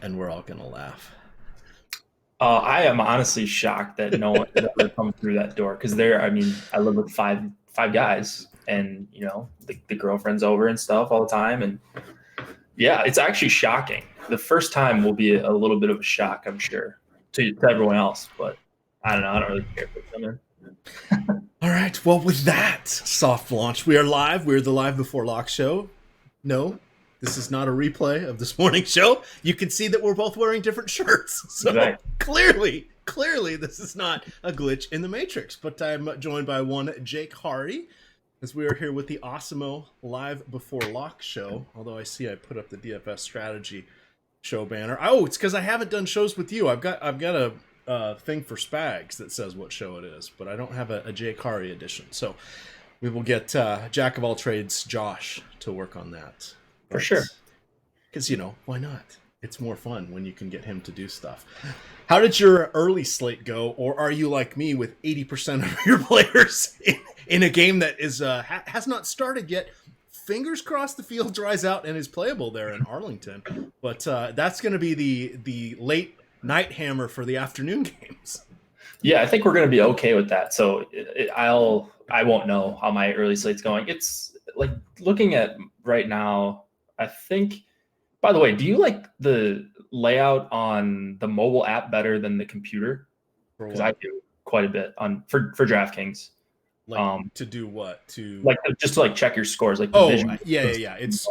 And we're all going to laugh. I am honestly shocked that no one has ever come through that door because I live with five guys, and the girlfriend's over and stuff all the time, and yeah, it's actually shocking. The first time will be a little bit of a shock, I'm sure, to everyone else, but I don't know. I don't really care for them. All right. Well, with that soft launch, we are live. We're the Live Before Lock show. No, this is not a replay of this morning's show. You can see that we're both wearing different shirts. So Right. clearly, this is not a glitch in the Matrix. But I'm joined by one Jake Hardy, as we are here with the Awesemo Live Before Lock show. Although I see I put up the DFS strategy show banner. Oh, it's because I haven't done shows with you. I've got a thing for Spags that says what show it is, but I don't have a Jake Hardy edition. So we will get Jack of all trades Josh to work on that. For sure. Because, why not? It's more fun when you can get him to do stuff. How did your early slate go? Or are you like me with 80% of your players in a game that is has not started yet? Fingers crossed the field dries out and is playable there in Arlington. But that's going to be the late night hammer for the afternoon games. Yeah, I think we're going to be okay with that. So I won't know how my early slate's going. It's like looking at right now, I think, by the way, do you like the layout on the mobile app better than the computer? Because I do quite a bit for DraftKings. Like to do what? Just to check your scores. Yeah. It's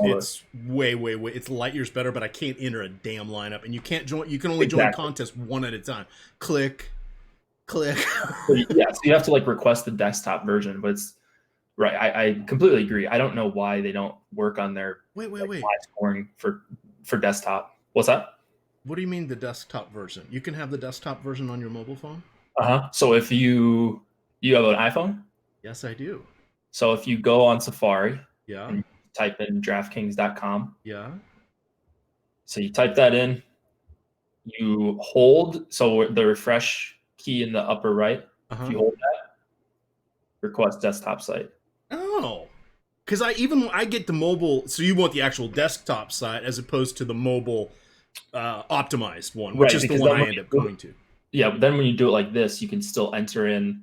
way. It's light years better, but I can't enter a damn lineup, and you can't join. You can only join contests one at a time. Click. Yeah, so you have to request the desktop version, but it's right. I completely agree. I don't know why they don't work on their wait live scoring for desktop. What's that? What do you mean the desktop version? You can have the desktop version on your mobile phone. So if you have an iPhone. Yes, I do. So if you go on Safari, and type in DraftKings.com. Yeah. So you type that in, you hold, so the refresh key in the upper right, if you hold that, request desktop site. Oh, because I get the mobile, so you want the actual desktop site as opposed to the mobile optimized one, which is the one I end up going to. Yeah, but then when you do it like this, you can still enter in.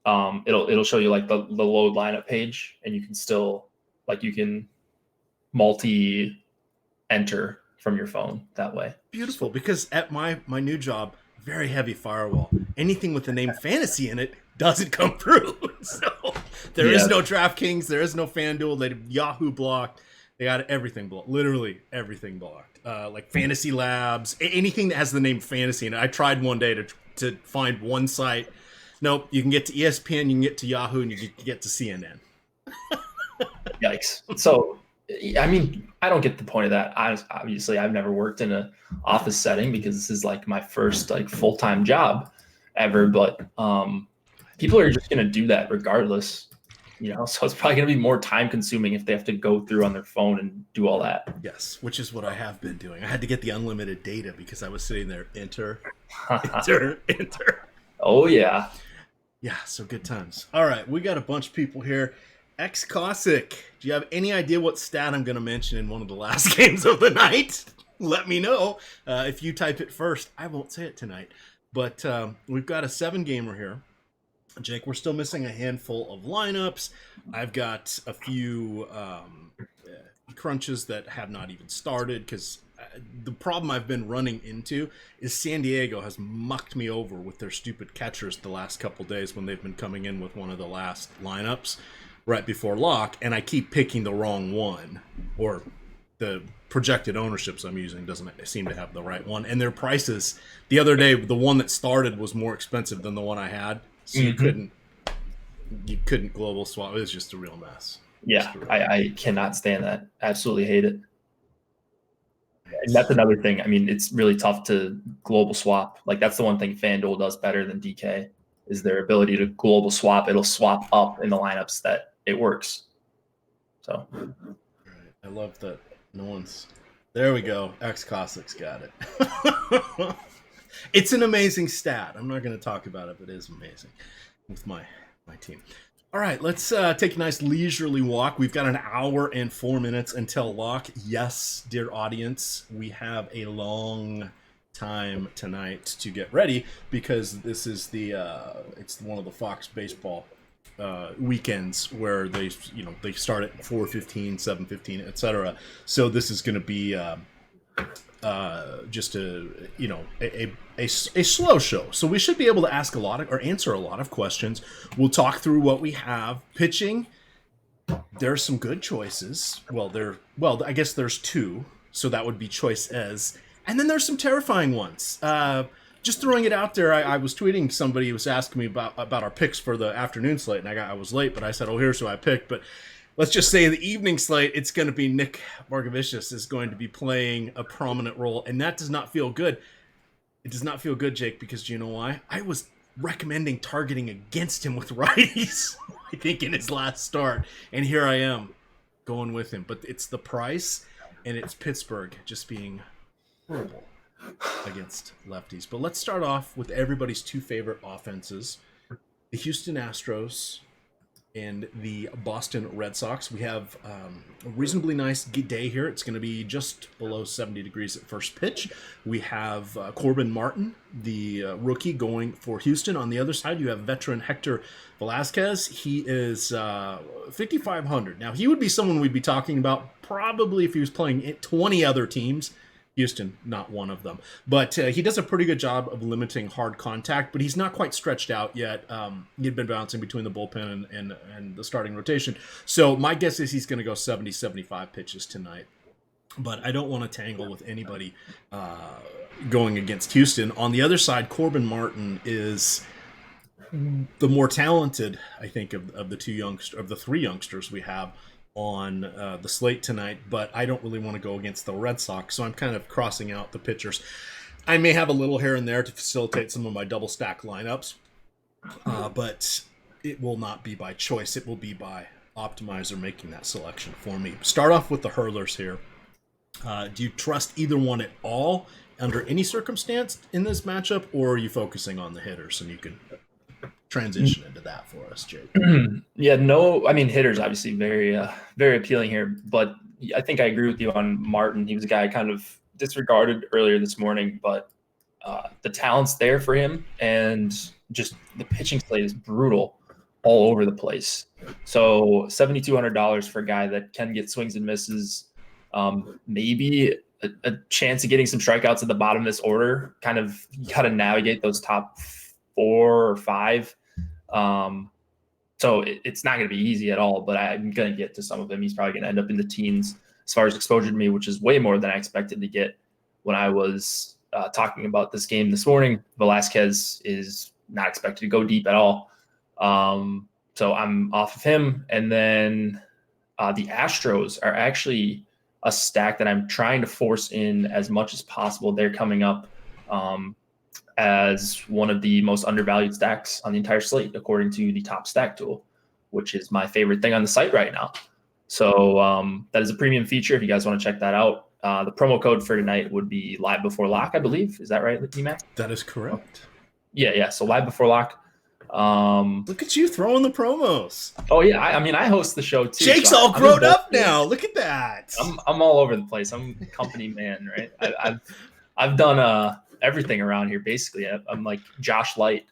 It'll show you the load lineup page, and you can still you can multi enter from your phone that way. Beautiful, because at my new job, very heavy firewall. Anything with the name fantasy in it doesn't come through. So there is no DraftKings, there is no FanDuel. They Yahoo blocked. They got everything blocked. Literally everything blocked. Like Fantasy Labs, anything that has the name fantasy in it. I tried one day to find one site. Nope, you can get to ESPN, you can get to Yahoo, and you can get to CNN. Yikes. So, I don't get the point of that. Obviously, I've never worked in an office setting because this is my first full-time job ever. But people are just going to do that regardless, So it's probably going to be more time-consuming if they have to go through on their phone and do all that. Yes, which is what I have been doing. I had to get the unlimited data because I was sitting there, enter. Oh, yeah. Yeah, so good times. All right, we got a bunch of people here. X Cossack, do you have any idea what stat I'm going to mention in one of the last games of the night? Let me know. If you type it first, I won't say it tonight. But we've got a 7-gamer here. Jake, we're still missing a handful of lineups. I've got a few crunches that have not even started because the problem I've been running into is San Diego has mucked me over with their stupid catchers the last couple days when they've been coming in with one of the last lineups right before lock, and I keep picking the wrong one, or the projected ownerships I'm using doesn't seem to have the right one, and their prices the other day, the one that started was more expensive than the one I had, so you couldn't global swap. It was just a real mess. Yeah, I cannot stand that. Absolutely hate it. And that's another thing. It's really tough to global swap. That's the one thing FanDuel does better than DK is their ability to global swap. It'll swap up in the lineups that it works. So I love that no one's there. We go. X Cossack's got it. It's an amazing stat. I'm not going to talk about it, but it is amazing with my team. All right, let's take a nice leisurely walk. We've got an hour and 4 minutes until lock. Yes, dear audience, we have a long time tonight to get ready because this is it's one of the Fox baseball weekends where they start at 4:15, 7:15, etc. So this is going to be just a slow show. So we should be able to ask answer a lot of questions. We'll talk through what we have. Pitching, there's some good choices. I guess there's two. So that would be choice as. And then there's some terrifying ones. Just throwing it out there, I was tweeting somebody who was asking me about our picks for the afternoon slate, and I was late, but I said, here's who I picked. But let's just say the evening slate, it's going to be Nick Margevicius is going to be playing a prominent role, and that does not feel good. It does not feel good, Jake, because do you know why? I was recommending targeting against him with righties, I think, in his last start, and here I am going with him. But it's the price, and it's Pittsburgh just being horrible against lefties. But let's start off with everybody's two favorite offenses, the Houston Astros and the Boston Red Sox. We have a reasonably nice day here. It's going to be just below 70 degrees at first pitch. We have Corbin Martin, the rookie, going for Houston. On the other side, you have veteran Hector Velasquez. He is 5,500. Now, he would be someone we'd be talking about probably if he was playing 20 other teams. Houston, not one of them. But he does a pretty good job of limiting hard contact, but he's not quite stretched out yet. He'd been bouncing between the bullpen and the starting rotation. So my guess is he's going to go 70, 75 pitches tonight. But I don't want to tangle with anybody going against Houston. On the other side, Corbin Martin is the more talented, I think, of the three youngsters we have on the slate tonight, but I don't really want to go against the Red Sox, so I'm kind of crossing out the pitchers. I may have a little here and there to facilitate some of my double stack lineups, but it will not be by choice. It will be by optimizer making that selection for me. Start off with the hurlers here. Do you trust either one at all under any circumstance in this matchup, or are you focusing on the hitters? And you can transition into that for us, Jake. Yeah, no, I mean, hitters obviously very appealing here, but I think I agree with you on Martin. He was a guy I kind of disregarded earlier this morning, but the talent's there for him, and just the pitching slate is brutal all over the place. So $7,200 for a guy that can get swings and misses, maybe a chance of getting some strikeouts at the bottom of this order. Kind of, you got to navigate those top 4 or 5. So it's not going to be easy at all, but I'm going to get to some of them. He's probably going to end up in the teens as far as exposure to me, which is way more than I expected to get when I was talking about this game this morning. Velasquez is not expected to go deep at all. So I'm off of him. And then the Astros are actually a stack that I'm trying to force in as much as possible. They're coming up as one of the most undervalued stacks on the entire slate, according to the top stack tool, which is my favorite thing on the site right now. So that is a premium feature if you guys want to check that out. The promo code for tonight would be live before lock, I believe. Is that right, Mac? That is correct. Yeah. So live before lock. Look at you throwing the promos. Oh yeah, I host the show too. Jake's all grown up now. Look at that. I'm all over the place. I'm a company man, right? I've done everything around here basically. I'm like Josh Light.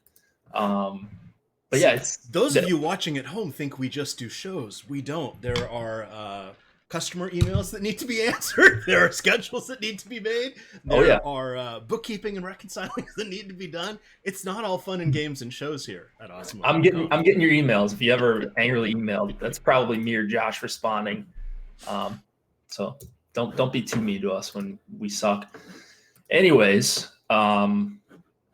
But yeah, it's those of you watching at home think we just do shows. We don't. There are customer emails that need to be answered. There are schedules that need to be made. There are bookkeeping and reconciling that need to be done. It's not all fun and games and shows here at Awesome. I'm getting your emails. If you ever angrily emailed, that's probably me or Josh responding. So don't be too mean to us when we suck. Anyways, the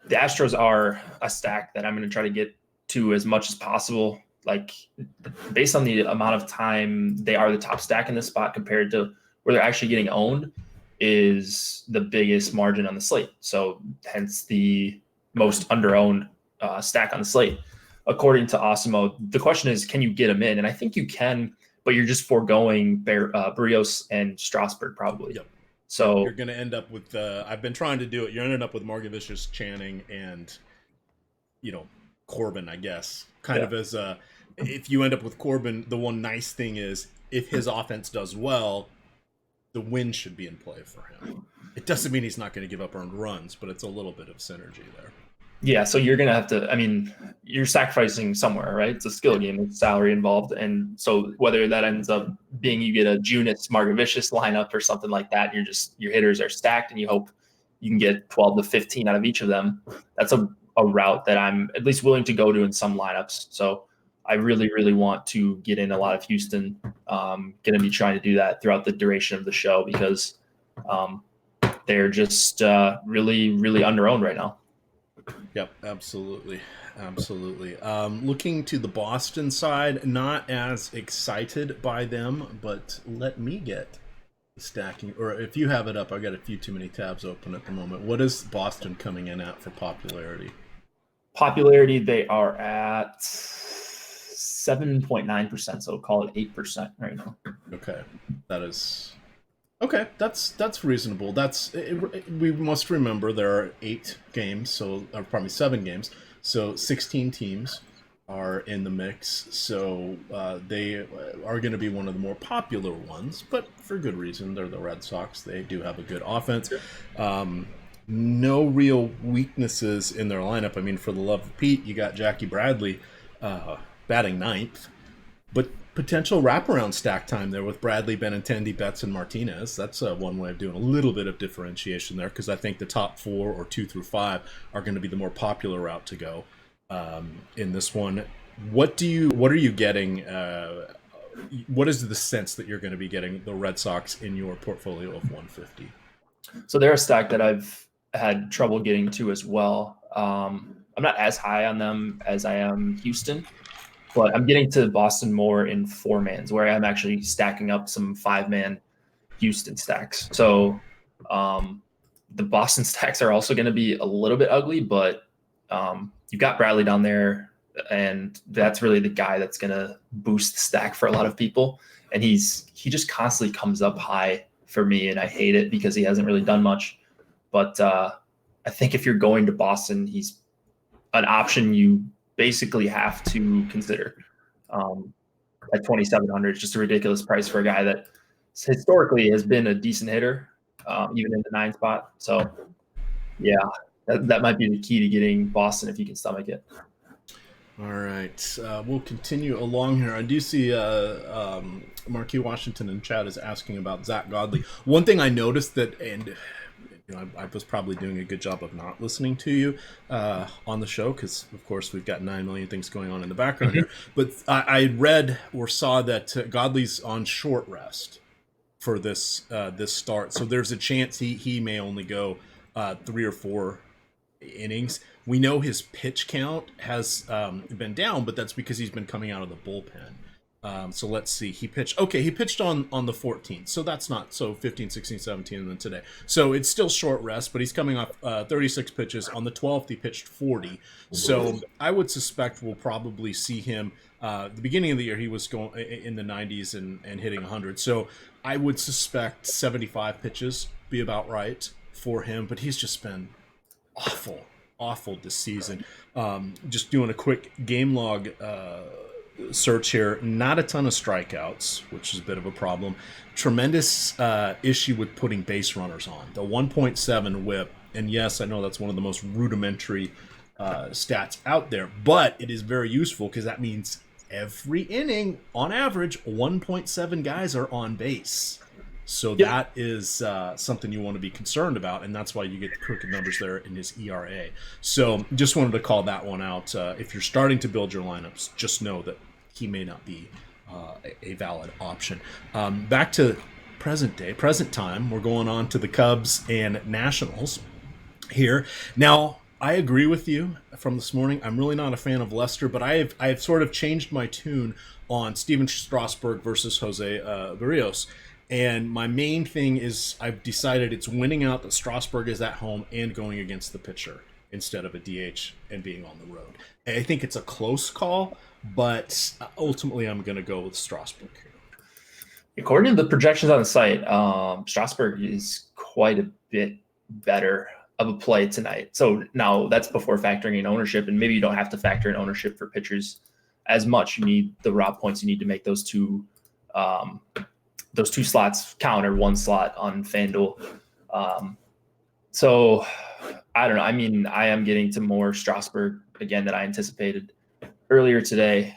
Astros are a stack that I'm going to try to get to as much as possible. Like, based on the amount of time they are the top stack in this spot compared to where they're actually getting owned is the biggest margin on the slate. So hence the most under-owned stack on the slate. According to Osimo, the question is, can you get them in? And I think you can, but you're just foregoing Barrios and Strasburg probably. Yep. So you're going to end up with, I've been trying to do it. You're ending up with Margevicius, Channing, and, Corbin, I guess, kind of as if you end up with Corbin, the one nice thing is if his offense does well, the win should be in play for him. It doesn't mean he's not going to give up earned runs, but it's a little bit of synergy there. Yeah, so you're going to have to, I mean, you're sacrificing somewhere, right? It's a skill game, there's salary involved. And so whether that ends up being you get a Junis Margavicius lineup or something like that, your hitters are stacked and you hope you can get 12 to 15 out of each of them. That's a route that I'm at least willing to go to in some lineups. So I really, really want to get in a lot of Houston. Going to be trying to do that throughout the duration of the show because they're just really, really underowned right now. Yep, absolutely. Looking to the Boston side, not as excited by them, but let me get stacking. Or if you have it up, I've got a few too many tabs open at the moment. What is Boston coming in at for popularity? Popularity, they are at 7.9%, so call it 8% right now. Okay, that's reasonable. We must remember there are 8 games, so or probably 7 games, so 16 teams are in the mix. So they are going to be one of the more popular ones, but for good reason. They're the Red Sox. They do have a good offense. No real weaknesses in their lineup. I mean, for the love of Pete, you got Jackie Bradley batting 9th, but potential wraparound stack time there with Bradley, Benintendi, Betts, and Martinez. That's one way of doing a little bit of differentiation there because I think the top 4 or 2 through 5 are going to be the more popular route to go in this one. What are you getting? What is the sense that you're going to be getting the Red Sox in your portfolio of 150? So they're a stack that I've had trouble getting to as well. I'm not as high on them as I am Houston, but I'm getting to Boston more in 4-mans where I'm actually stacking up some 5-man Houston stacks. So the Boston stacks are also going to be a little bit ugly, but you've got Bradley down there, and that's really the guy that's going to boost the stack for a lot of people. And he just constantly comes up high for me, and I hate it because he hasn't really done much. But I think if you're going to Boston, he's an option you basically have to consider. At 2,700, it's just a ridiculous price for a guy that historically has been a decent hitter, even in the 9 spot. So, yeah, that might be the key to getting Boston if you can stomach it. All right, we'll continue along here. I do see Marquis Washington in chat is asking about Zach Godley. One thing I noticed that, and I was probably doing a good job of not listening to you on the show because, of course, we've got 9 million things going on in the background here. But I read or saw that Godley's on short rest for this start, so there's a chance he may only go 3 or 4 innings. We know his pitch count has been down, but that's because he's been coming out of the bullpen. So let's see. He pitched on the 14th. So that's not 15, 16, 17, and then today. So it's still short rest, but he's coming off 36 pitches. On the 12th, he pitched 40. So I would suspect we'll probably see him. The beginning of the year, he was going in the 90s and hitting 100. So I would suspect 75 pitches be about right for him, but he's just been awful this season. Just doing a quick game log search here, not a ton of strikeouts, which is a bit of a problem. Tremendous issue with putting base runners on. The 1.7 whip, and yes, I know that's one of the most rudimentary stats out there, but it is very useful because that means every inning, on average, 1.7 guys are on base. So that is something you want to be concerned about, and that's why you get the crooked numbers there in his ERA. So just wanted to call that one out. If you're starting to build your lineups, just know that he may not be a valid option. Back to present time, we're going on to the Cubs and Nationals here. Now, I agree with you from this morning. I'm really not a fan of Lester, but I have sort of changed my tune on Steven Strasburg versus Jose Barrios. And my main thing is I've decided it's winning out that Strasburg is at home and going against the pitcher instead of a DH and being on the road. And I think it's a close call, but ultimately I'm going to go with Strasburg here. According to the projections on the site, Strasburg is quite a bit better of a play tonight. So now that's before factoring in ownership, and maybe you don't have to factor in ownership for pitchers as much. You need the raw points you need to make those two slots count, or one slot on FanDuel. So I don't know. I mean, I am getting to more Strasburg again than I anticipated earlier today.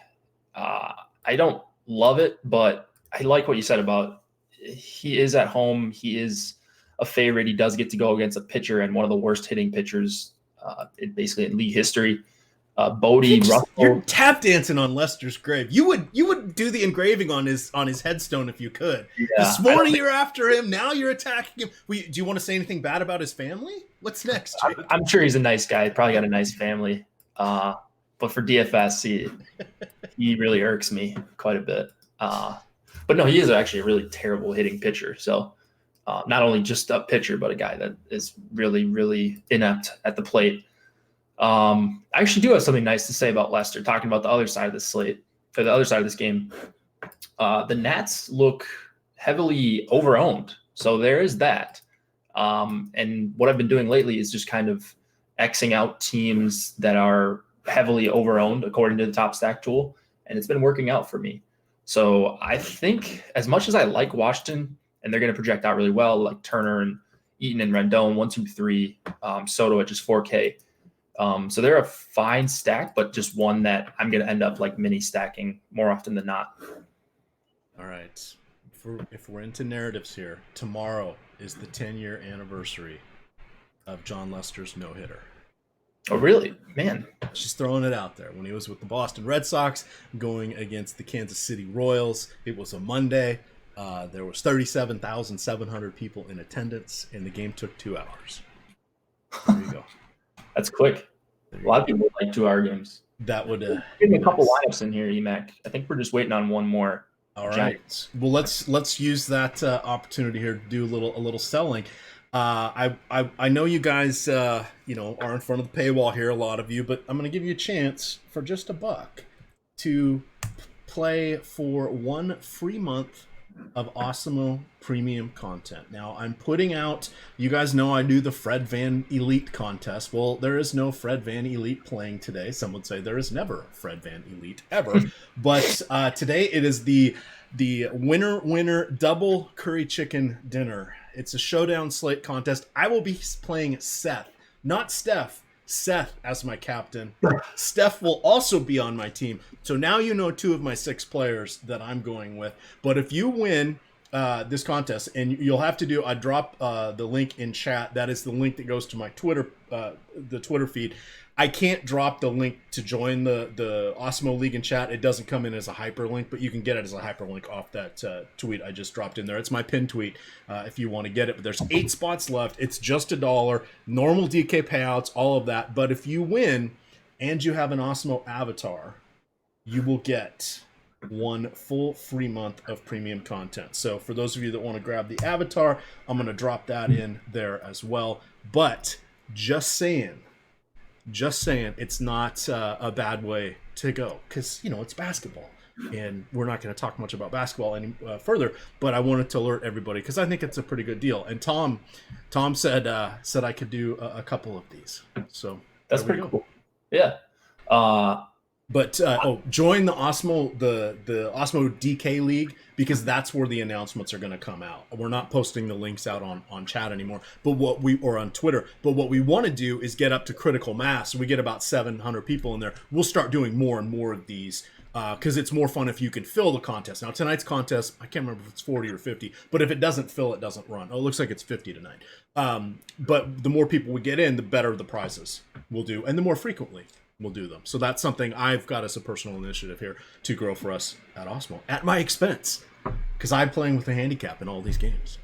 I don't love it, but I like what you said about he is at home. He is a favorite. He does get to go against a pitcher and one of the worst hitting pitchers basically in league history. Bodie Russell. You're tap dancing on Lester's grave. You would do the engraving on his headstone if you could. Yeah, this morning you're after him. Now you're attacking him. Do you want to say anything bad about his family? What's next, Jake? I'm sure he's a nice guy. Probably got a nice family. But for DFS, he really irks me quite a bit. But no, he is actually a really terrible hitting pitcher. So not only just a pitcher, but a guy that is really, really inept at the plate. I actually do have something nice to say about Lester, talking about the other side of the slate, or the other side of this game. The Nats look heavily overowned. So there is that. And what I've been doing lately is just kind of Xing out teams that are heavily overowned according to the top stack tool. And it's been working out for me. So I think as much as I like Washington, and they're going to project out really well, like Turner and Eaton and Rendon, 1, 2, 3, Soto at just 4K. So they're a fine stack, but just one that I'm going to end up like mini stacking more often than not. All right. If we're into narratives here, tomorrow is the 10-year anniversary of John Lester's no-hitter. Oh, really? Man. Just throwing it out there. When he was with the Boston Red Sox going against the Kansas City Royals, it was a Monday. There was 37,700 people in attendance, and the game took 2 hours. There you go. That's quick. A lot of people like 2-hour games. That would give me a couple lineups in here, Emac. I think we're just waiting on one more. All right. Well, let's use that opportunity here to do a little selling. I know you guys are in front of the paywall here, a lot of you, but I'm going to give you a chance for just $1 to play for 1 free month of Awesemo premium content. Now, I'm putting out, you guys know I do the Fred Van Elite contest. Well, there is no Fred Van Elite playing today. Some would say there is never Fred Van Elite ever. But today it is the winner double curry chicken dinner. It's a showdown slate contest. I will be playing Seth, not Steph. Seth as my captain. Steph will also be on my team. So now you know 2 of my 6 players that I'm going with. But if you win this contest, and you'll have to do, I drop the link in chat. That is the link that goes to my Twitter, the Twitter feed. I can't drop the link to join the Awesemo League in chat. It doesn't come in as a hyperlink, but you can get it as a hyperlink off that tweet I just dropped in there. It's my pinned tweet if you want to get it. But there's 8 spots left. It's just $1. Normal DK payouts, all of that. But if you win and you have an Awesemo avatar, you will get 1 full free month of premium content. So for those of you that want to grab the avatar, I'm going to drop that in there as well. But just saying, it's not a bad way to go, because it's basketball, and we're not going to talk much about basketball any further. But I wanted to alert everybody because I think it's a pretty good deal. And Tom said I could do a couple of these, so that's pretty cool. Yeah. But join the Awesemo the Awesemo DK League, because that's where the announcements are going to come out. We're not posting the links out on chat anymore, or on Twitter. But what we want to do is get up to critical mass. We get about 700 people in there. We'll start doing more and more of these because it's more fun if you can fill the contest. Now tonight's contest, I can't remember if it's 40 or 50, but if it doesn't fill, it doesn't run. Oh, it looks like it's 50 tonight. But the more people we get in, the better the prizes we'll do, and the more frequently we'll do them. So that's something I've got as a personal initiative here to grow for us at Awesemo at my expense, because I'm playing with a handicap in all these games.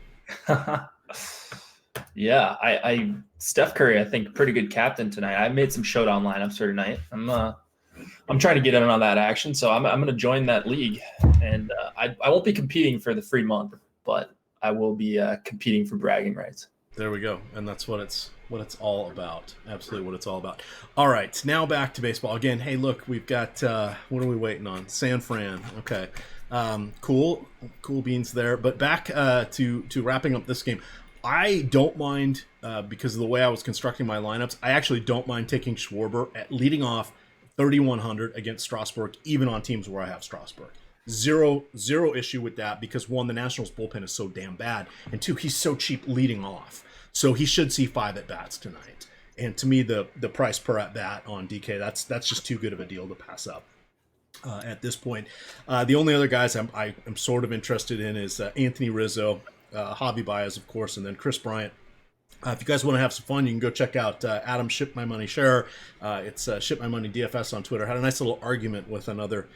Yeah, I Steph Curry, I think, pretty good captain tonight. I made some showdown lineups for tonight. I'm trying to get in on that action, so I'm going to join that league, and I won't be competing for the free month, but I will be competing for bragging rights. There we go, and that's what it's all about. Absolutely what it's all about. All right, now back to baseball again. Hey, look, we've got what are we waiting on? San Fran. Okay, cool beans there. But back to wrapping up this game. I don't mind because of the way I was constructing my lineups. I actually don't mind taking Schwarber at leading off 3,100 against Strasburg, even on teams where I have Strasburg. Zero issue with that because one, the Nationals bullpen is so damn bad, and two, he's so cheap leading off. So he should see 5 at bats tonight. And to me, the price per at bat on DK, that's just too good of a deal to pass up at this point. The only other guys I'm sort of interested in is Anthony Rizzo, Javi Baez, of course, and then Chris Bryant. If you guys want to have some fun, you can go check out Adam Ship My Money Share. It's Ship My Money DFS on Twitter. Had a nice little argument with another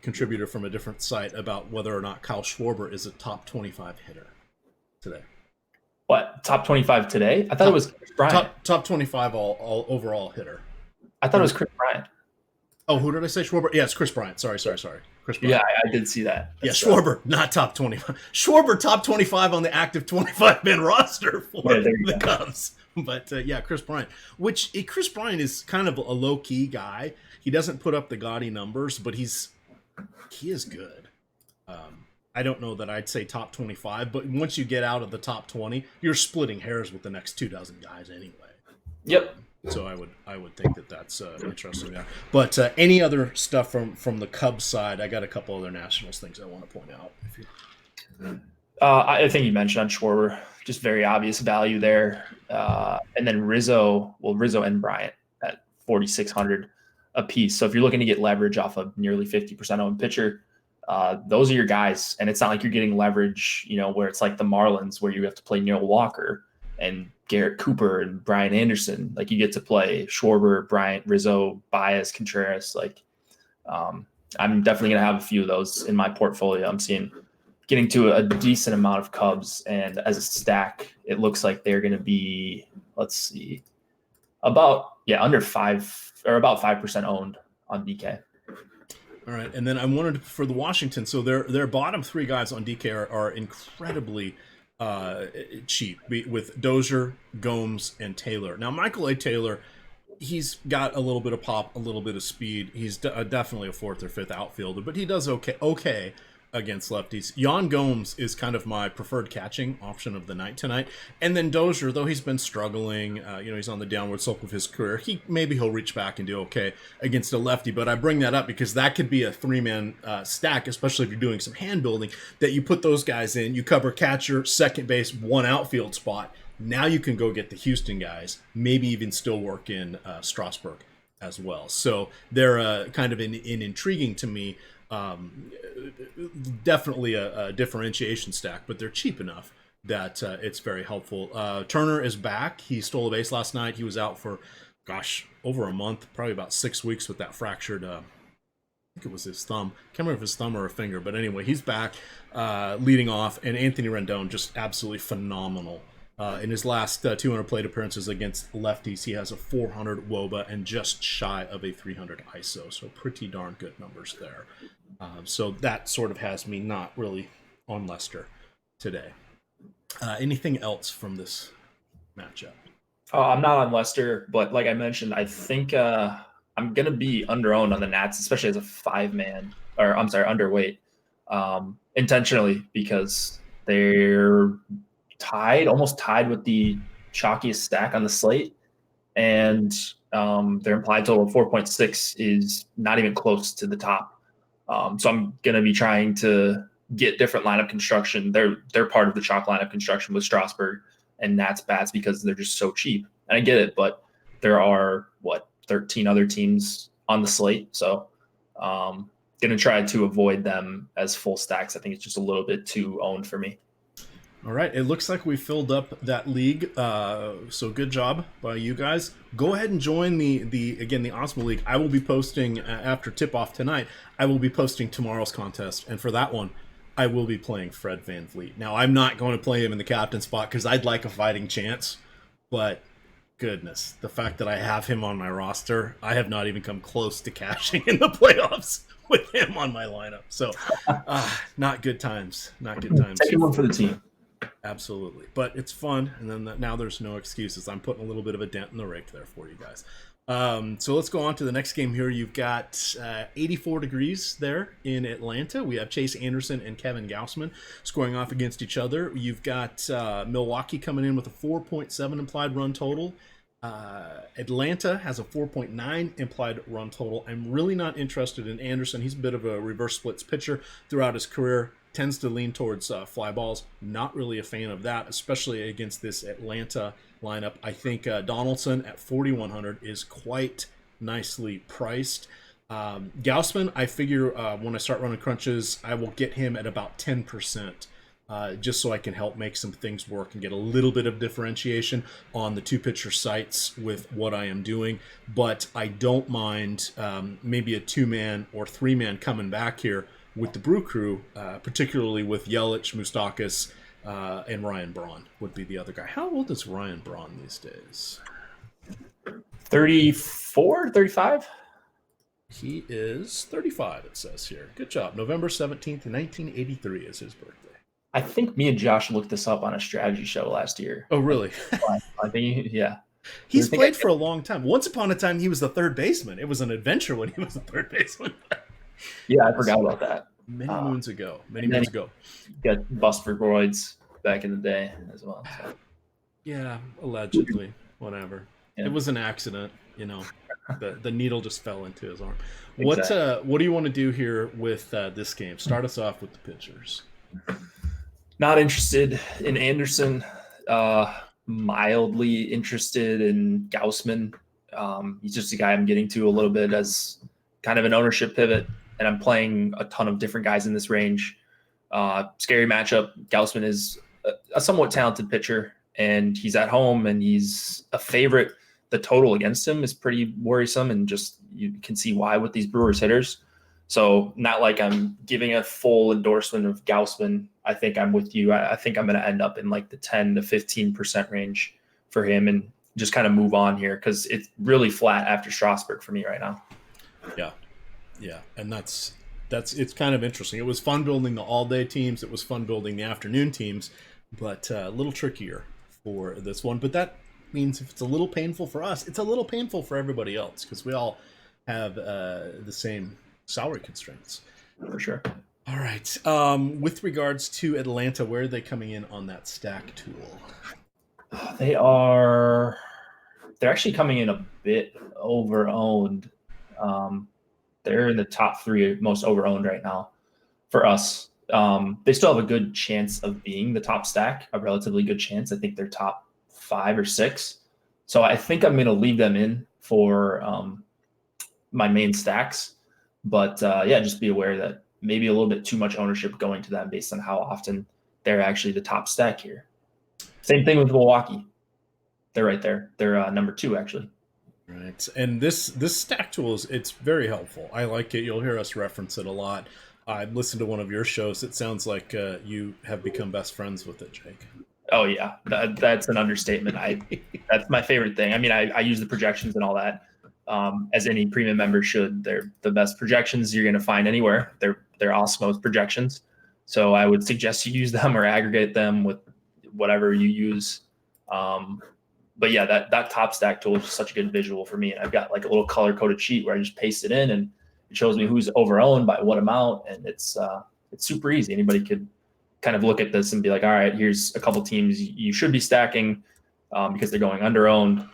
contributor from a different site about whether or not Kyle Schwarber is a top 25 hitter today. What, top 25 today? I thought it was Chris Bryant. Top 25 all overall hitter. I thought it was Chris Bryant. Oh, who did I say? Schwarber? Yeah, it's Chris Bryant. Sorry. Chris Bryant. Yeah, I did see that. That's Schwarber, not top 25. Schwarber, top 25 on the active 25-man roster for the Cubs. But, Chris Bryant. Chris Bryant is kind of a low-key guy. He doesn't put up the gaudy numbers, but he is good. I don't know that I'd say top 25, but once you get out of the top 20, you're splitting hairs with the next 24 guys anyway. Yep. So I would think that's interesting there. But any other stuff from the Cubs side? I got a couple other Nationals things I want to point out. I think you mentioned on Schwarber, just very obvious value there. And then Rizzo and Bryant at 4,600 a piece. So if you're looking to get leverage off of nearly 50% owned pitcher, those are your guys. And it's not like you're getting leverage, where it's like the Marlins where you have to play Neil Walker and Garrett Cooper and Brian Anderson. Like, you get to play Schwarber, Bryant, Rizzo, Baez, Contreras. I'm definitely going to have a few of those in my portfolio. I'm getting to a decent amount of Cubs, and as a stack, it looks like they're going to be, under 5 or about 5% owned on DK. All right, and then I wanted for the Washington. So their bottom 3 guys on DK are incredibly cheap, with Dozier, Gomes, and Taylor. Now, Michael A. Taylor, he's got a little bit of pop, a little bit of speed. He's definitely a 4th or 5th outfielder, but he does okay against lefties. Yan Gomes is kind of my preferred catching option of the night tonight. And then Dozier, though he's been struggling, he's on the downward slope of his career. Maybe he'll reach back and do okay against a lefty. But I bring that up because that could be a 3-man stack, especially if you're doing some hand building, that you put those guys in, you cover catcher, second base, 1 outfield spot. Now you can go get the Houston guys, maybe even still work in Strasburg as well. So they're kind of intriguing to me. Definitely a differentiation stack, but they're cheap enough that it's very helpful. Turner is back. He stole a base last night. He was out for, over a month, probably about 6 weeks with that fractured, I think it was his thumb. Can't remember if his thumb or a finger, but anyway, he's back leading off, and Anthony Rendon just absolutely phenomenal. In his last 200 plate appearances against lefties, he has a 400 WOBA and just shy of a 300 ISO, so pretty darn good numbers there. So that sort of has me not really on Lester today. Anything else from this matchup? I'm not on Lester, but like I mentioned, I think I'm going to be under-owned on the Nats, especially as a 5-man, or I'm sorry, underweight, intentionally, because they're almost tied with the chalkiest stack on the slate, and their implied total of 4.6 is not even close to the top. So I'm going to be trying to get different lineup construction. They're part of the chalk lineup construction with Strasburg and Nats bats because they're just so cheap. And I get it, but there are 13 other teams on the slate. So going to try to avoid them as full stacks. I think it's just a little bit too owned for me. All right, it looks like we filled up that league, so good job by you guys. Go ahead and join the Osmo League. I will be posting, after tip-off tonight, I will be posting tomorrow's contest, and for that one, I will be playing Fred VanVleet. Now, I'm not going to play him in the captain spot because I'd like a fighting chance, but goodness, the fact that I have him on my roster, I have not even come close to cashing in the playoffs with him on my lineup. So, not good times. Not good times. Take one for the team. Absolutely, but it's fun, and then now there's no excuses. I'm putting a little bit of a dent in the rake there for you guys. So let's go on to the next game here. You've got 84 degrees there in Atlanta. We have Chase Anderson and Kevin Gausman scoring off against each other. You've got Milwaukee coming in with a 4.7 implied run total Atlanta has a 4.9 implied run total. I'm really not interested in Anderson. He's a bit of a reverse splits pitcher throughout his career. Tends to lean towards fly balls. Not really a fan of that, especially against this Atlanta lineup. I think Donaldson at 4,100 is quite nicely priced. Gaussman, I figure when I start running crunches, I will get him at about 10%. Just so I can help make some things work and get a little bit of differentiation on the two pitcher sites with what I am doing. But I don't mind maybe a 2-man or 3-man coming back here with the Brew Crew, particularly with Yelich, Moustakas, and Ryan Braun would be the other guy. How old is Ryan Braun these days? 34, 35? He is 35, it says here. Good job. November 17th, 1983 is his birthday. I think me and Josh looked this up on a strategy show last year. Oh, really? I think, yeah. He's played for a long time. Once upon a time, he was the third baseman. It was an adventure when he was the third baseman. Yeah, I forgot about that. Many moons ago. Many moons ago. Got bust for roids back in the day as well. So. Yeah, allegedly. Whatever. Yeah. It was an accident, you know. The needle just fell into his arm. Exactly. What do you want to do here with this game? Start us off with the pitchers. Not interested in Anderson. Mildly interested in Gaussman. He's just a guy I'm getting to a little bit as kind of an ownership pivot, and I'm playing a ton of different guys in this range. Scary matchup. Gaussman is a somewhat talented pitcher, and he's at home, and he's a favorite. The total against him is pretty worrisome, and just you can see why with these Brewers hitters. So not like I'm giving a full endorsement of Gaussman. I think I'm with you. I think I'm going to end up in like the 10 to 15% range for him and just kind of move on here because it's really flat after Strasburg for me right now. Yeah. And that's it's kind of interesting. It was fun building the all-day teams. It was fun building the afternoon teams, but a little trickier for this one. But that means if it's a little painful for us, it's a little painful for everybody else because we all have the same salary constraints. For sure. All right. With regards to Atlanta, where are they coming in on that stack tool? They're actually coming in a bit over-owned. They're in the top 3 most over-owned right now for us. They still have a good chance of being the top stack, a relatively good chance. I think they're top 5 or 6. So I think I'm going to leave them in for my main stacks. But just be aware that maybe a little bit too much ownership going to them based on how often they're actually the top stack here. Same thing with Milwaukee. They're right there. They're number 2, actually. Right. And this stack tool it's very helpful. I like it. You'll hear us reference it a lot. I listened to one of your shows. It sounds like you have become best friends with it, Jake. Oh, yeah. That's an understatement. That's my favorite thing. I mean, I use the projections and all that. As any premium member should. They're the best projections you're going to find anywhere. They're Osmos projections. So I would suggest you use them or aggregate them with whatever you use. But yeah, that top stack tool is just such a good visual for me. And I've got like a little color coded sheet where I just paste it in and it shows me who's over-owned by what amount. And it's super easy. Anybody could kind of look at this and be like, all right, here's a couple teams you should be stacking because they're going under-owned.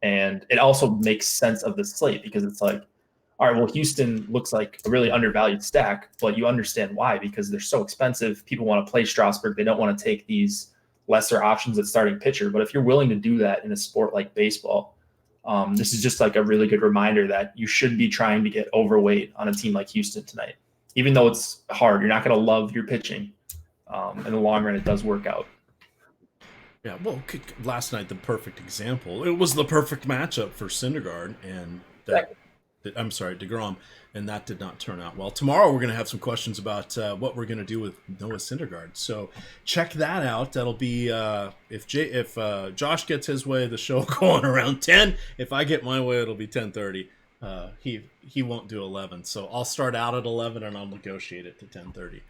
And it also makes sense of the slate because it's like, all right, well, Houston looks like a really undervalued stack, but you understand why, because they're so expensive. People want to play Strasburg. They don't want to take these lesser options at starting pitcher. But if you're willing to do that in a sport like baseball, this is just like a really good reminder that you should be trying to get overweight on a team like Houston tonight. Even though it's hard, you're not going to love your pitching. In the long run, it does work out. Yeah, well, last night, the perfect example. It was the perfect matchup for Syndergaard and DeGrom, and that did not turn out well. Tomorrow, we're going to have some questions about what we're going to do with Noah Syndergaard. So check that out. That'll be if Josh gets his way, the show will go on around 10. If I get my way, it'll be 10:30. He won't do 11, so I'll start out at 11 and I'll negotiate it to 10:30,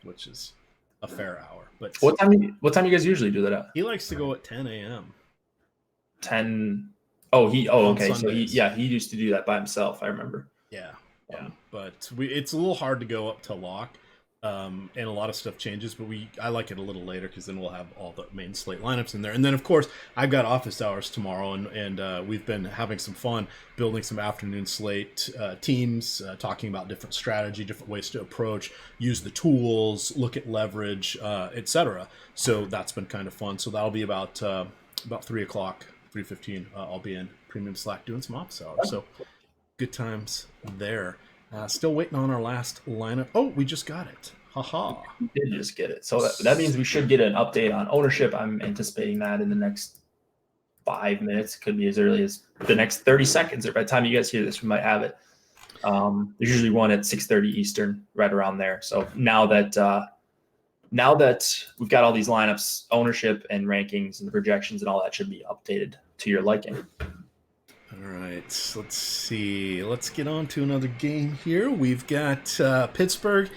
which is a fair hour. But what time you guys usually do that at? He likes to go at 10 a.m. 10. Okay. So he used to do that by himself. I remember. Yeah. But it's a little hard to go up to lock. and a lot of stuff changes, but I like it a little later because then we'll have all the main slate lineups in there. And then, of course, I've got office hours tomorrow, and we've been having some fun building some afternoon slate teams, talking about different strategy, different ways to approach, use the tools, look at leverage, etc. So that's been kind of fun. So that'll be about 3 o'clock, 3:15. I'll be in Premium Slack doing some office hours. So good times there. Still waiting on our last lineup. Oh, we just got it. Haha. We did just get it. So that means we should get an update on ownership. I'm anticipating that in the next 5 minutes. Could be as early as the next 30 seconds, or by the time you guys hear this, we might have it. There's usually one at 6:30 Eastern, right around there. So now that we've got all these lineups, ownership and rankings and the projections and all that should be updated to your liking. All right, let's see. Let's get on to another game here. We've got Pittsburgh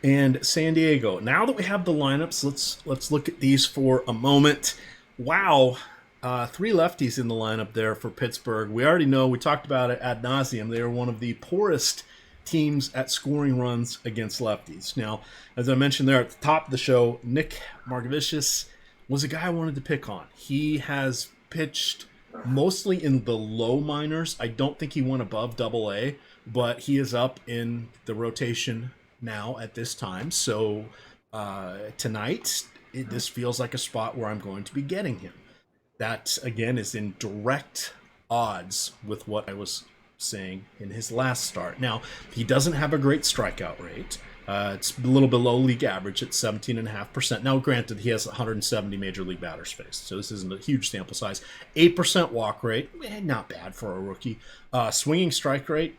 and San Diego. Now that we have the lineups, let's look at these for a moment. Wow, 3 lefties in the lineup there for Pittsburgh. We already know, we talked about it ad nauseum. They are one of the poorest teams at scoring runs against lefties. Now, as I mentioned there at the top of the show, Nick Margevicius was a guy I wanted to pick on. He has pitched mostly in the low minors. I don't think he went above AA, but he is up in the rotation now at this time. So tonight, this feels like a spot where I'm going to be getting him. That, again, is in direct odds with what I was saying in his last start. Now, he doesn't have a great strikeout rate. It's a little below league average at 17.5%. Now, granted, he has 170 major league batters faced, so this isn't a huge sample size. 8% walk rate, not bad for a rookie. Swinging strike rate,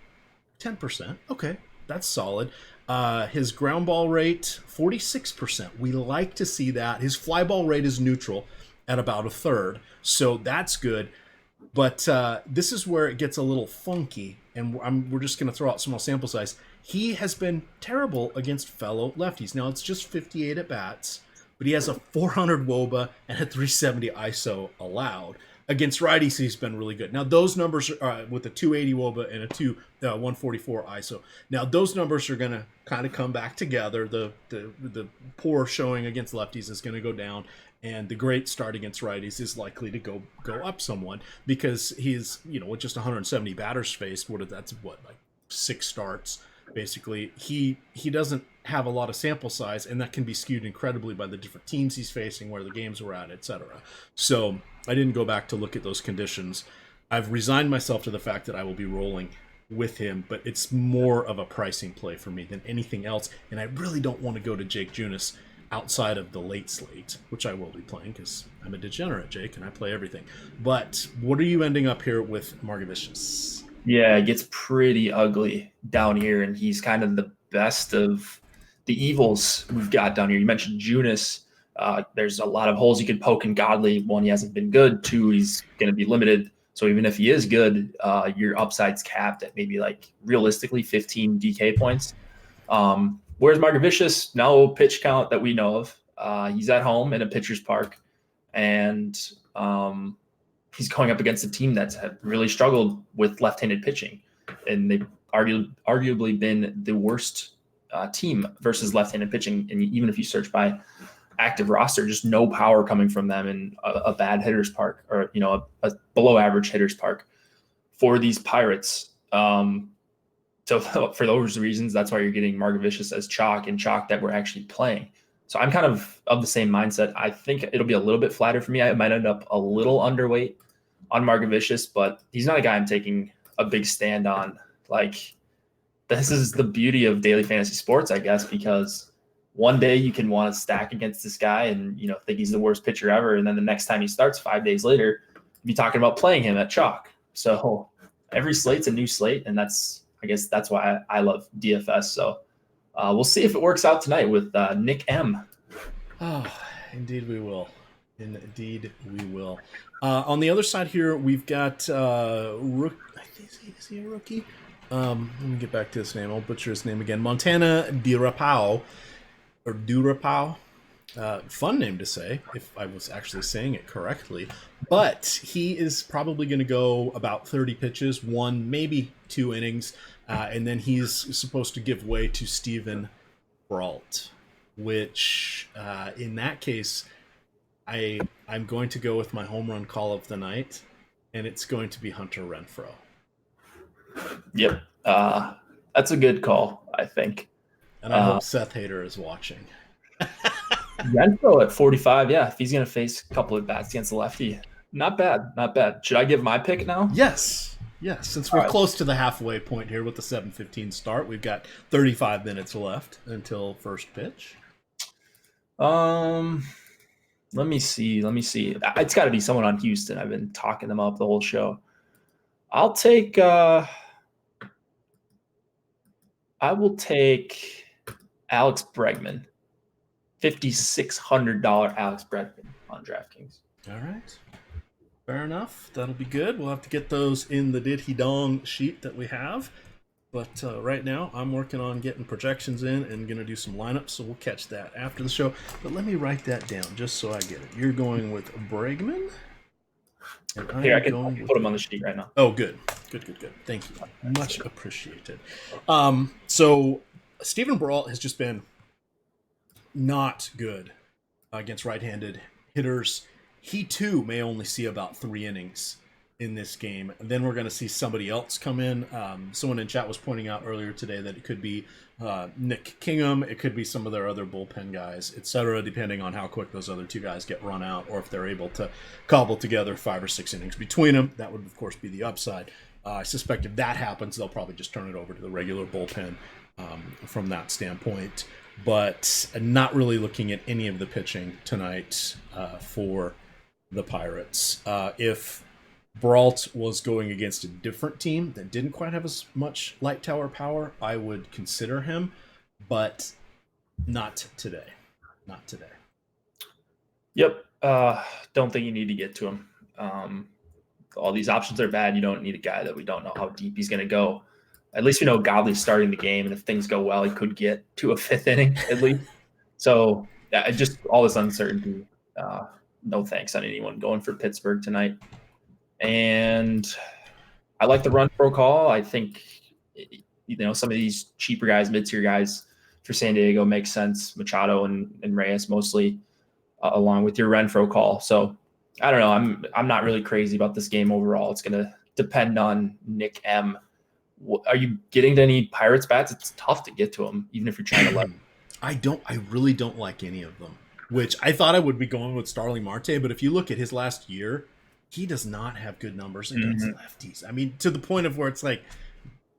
10%. Okay, that's solid. His ground ball rate, 46%. We like to see that. His fly ball rate is neutral at about a third, so that's good. But this is where it gets a little funky, and we're just going to throw out small sample size. He has been terrible against fellow lefties. Now, it's just 58 at-bats, but he has a 400 WOBA and a 370 ISO allowed. Against righties, he's been really good. Now, those numbers are with a 280 WOBA and a 144 ISO. Now, those numbers are going to kind of come back together. The poor showing against lefties is going to go down, and the great start against righties is likely to go up somewhat because he's, with just 170 batters faced, that's like 6 starts. Basically, he doesn't have a lot of sample size, and that can be skewed incredibly by the different teams he's facing, where the games were at, etc. So I didn't go back to look at those conditions. I've resigned myself to the fact that I will be rolling with him, but it's more of a pricing play for me than anything else, and I really don't want to go to Jake Junis outside of the late slate, which I will be playing because I'm a degenerate, Jake, and I play everything. But what are you ending up here with Margevicius? Yeah, it gets pretty ugly down here, and he's kind of the best of the evils we've got down here. You mentioned Junis. There's a lot of holes you could poke in Godley. 1, he hasn't been good. 2, he's going to be limited. So even if he is good, your upside's capped at maybe realistically 15 DK points. Whereas Margevicius, no pitch count that we know of. He's at home in a pitcher's park, and he's going up against a team that's really struggled with left-handed pitching, and they've arguably been the worst team versus left-handed pitching. And even if you search by active roster, just no power coming from them in a bad hitter's park, or a below-average hitter's park for these Pirates. So for those reasons, that's why you're getting Margevicius as chalk, and chalk that we're actually playing. So I'm kind of the same mindset. I think it'll be a little bit flatter for me. I might end up a little underweight on Margevicius, but he's not a guy I'm taking a big stand on. This is the beauty of daily fantasy sports, I guess, because one day you can want to stack against this guy and think he's the worst pitcher ever, and then the next time he starts 5 days later, you'll be talking about playing him at chalk. So every slate's a new slate, and I guess that's why I love DFS. So we'll see if it works out tonight with Nick M. Oh, indeed we will. Indeed we will. On the other side here, we've got is he a rookie? Let me get back to his name. I'll butcher his name again. Montana Durapau. Fun name to say, if I was actually saying it correctly. But he is probably going to go about 30 pitches, 1, maybe 2 innings, and then he's supposed to give way to Steven Brault, which in that case, I'm going to go with my home run call of the night, and it's going to be Hunter Renfroe. Yep. That's a good call, I think. And I hope Seth Hader is watching. Renfroe at 45, yeah. If he's going to face a couple of bats against the lefty, not bad, not bad. Should I give my pick now? Yes. Since we're close to the halfway point here with the 7:15 start, we've got 35 minutes left until first pitch. Let me see. It's got to be someone on Houston. I've been talking them up the whole show. I'll take. I will take Alex Bregman, $5,600 Alex Bregman on DraftKings. All right, fair enough. That'll be good. We'll have to get those in the Did He Dong sheet that we have. But right now, I'm working on getting projections in and going to do some lineups, so we'll catch that after the show. But let me write that down just so I get it. You're going with Bregman? And Here, I can put him on the sheet right now. Oh, good. Thank you. Much appreciated. So Stephen Brault has just been not good against right-handed hitters. He, too, may only see about 3 innings in this game. And then we're going to see somebody else come in. Someone in chat was pointing out earlier today that it could be Nick Kingham. It could be some of their other bullpen guys, etc., depending on how quick those other 2 guys get run out, or if they're able to cobble together 5 or 6 innings between them. That would, of course, be the upside. I suspect if that happens, they'll probably just turn it over to the regular bullpen from that standpoint. But not really looking at any of the pitching tonight for the Pirates. If Brault was going against a different team that didn't quite have as much light tower power, I would consider him, but not today. Yep. Don't think you need to get to him. All these options are bad. You don't need a guy that we don't know how deep he's going to go. At least we know Godley's starting the game, and if things go well, he could get to a 5th inning at least. So just all this uncertainty. No thanks on anyone going for Pittsburgh tonight. And I like the Renfroe call. I think, some of these cheaper guys, mid-tier guys for San Diego make sense. Machado and Reyes mostly, along with your Renfroe call. So I don't know. I'm not really crazy about this game overall. It's going to depend on Nick M. Are you getting to any Pirates bats? It's tough to get to them, even if you're trying to let them. I really don't like any of them, which I thought I would be going with Starling Marte. But if you look at his last year, he does not have good numbers against lefties. I mean, to the point of where it's like,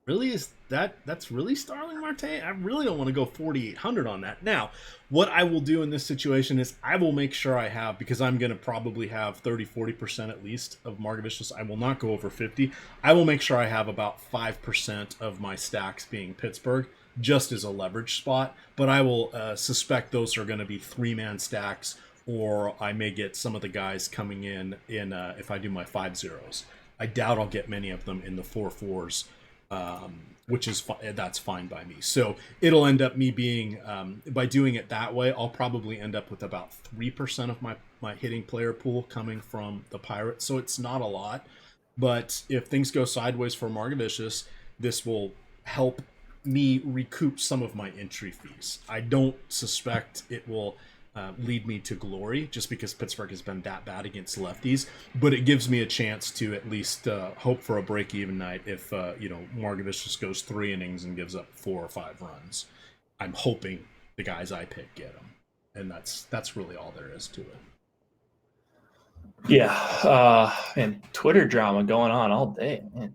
really, that's really Starling Marte? I really don't want to go 4,800 on that. Now, what I will do in this situation is I will make sure I have, because I'm going to probably have 30-40% at least of Margevicius. I will not go over 50. I will make sure I have about 5% of my stacks being Pittsburgh, just as a leverage spot. But I will suspect those are going to be 3-man stacks, or I may get some of the guys coming in if I do my 5-0s. I doubt I'll get many of them in the 4-4s. Which is that's fine by me. So it'll end up me being, by doing it that way, I'll probably end up with about 3% of my hitting player pool coming from the Pirates. So it's not a lot, but if things go sideways for Margevicius, this will help me recoup some of my entry fees. I don't suspect it will lead me to glory, just because Pittsburgh has been that bad against lefties, but it gives me a chance to at least hope for a break-even night if Margevicius goes 3 innings and gives up 4 or 5 runs. I'm hoping the guys I pick get them, and that's really all there is to it. Yeah, and Twitter drama going on all day. Man,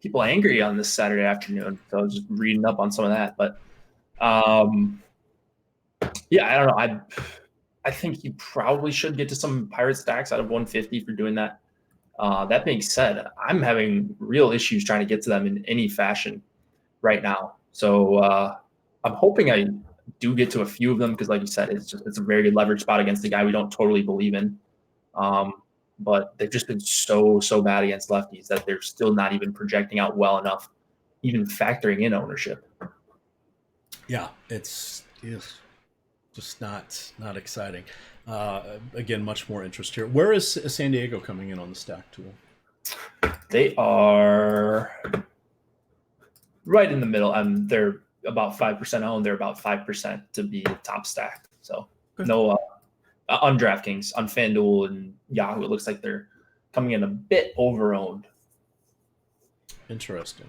people angry on this Saturday afternoon. So I was just reading up on some of that, but yeah, I don't know. I think you probably should get to some Pirate stacks out of 150 for doing that. That being said, I'm having real issues trying to get to them in any fashion right now. So I'm hoping I do get to a few of them, because, like you said, it's a very good leverage spot against a guy we don't totally believe in. But they've just been so bad against lefties that they're still not even projecting out well enough, even factoring in ownership. Yeah, it's just not exciting. Again, much more interest here. Where is San Diego coming in on the stack tool? They are right in the middle. They're about 5% owned. They're about 5% to be top stacked. So Okay. no on DraftKings, on FanDuel and Yahoo, it looks like they're coming in a bit over owned. Interesting.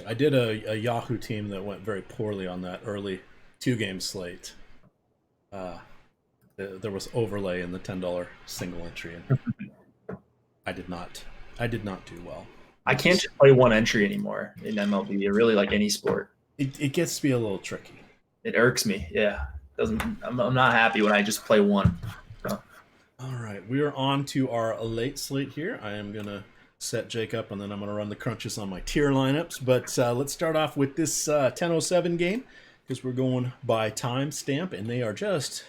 I did a Yahoo team that went very poorly on that early 2-game slate. There was overlay in the $10 single entry, and I did not do well. I can't just play one entry anymore in MLB, or really like any sport. It gets to be a little tricky. It irks me. Yeah, I'm not happy when I just play one. So. All right, we are on to our late slate here. I am gonna set Jake up, and then I'm gonna run the crunches on my tier lineups. But let's start off with this 10:07 game, because we're going by time stamp, and they are just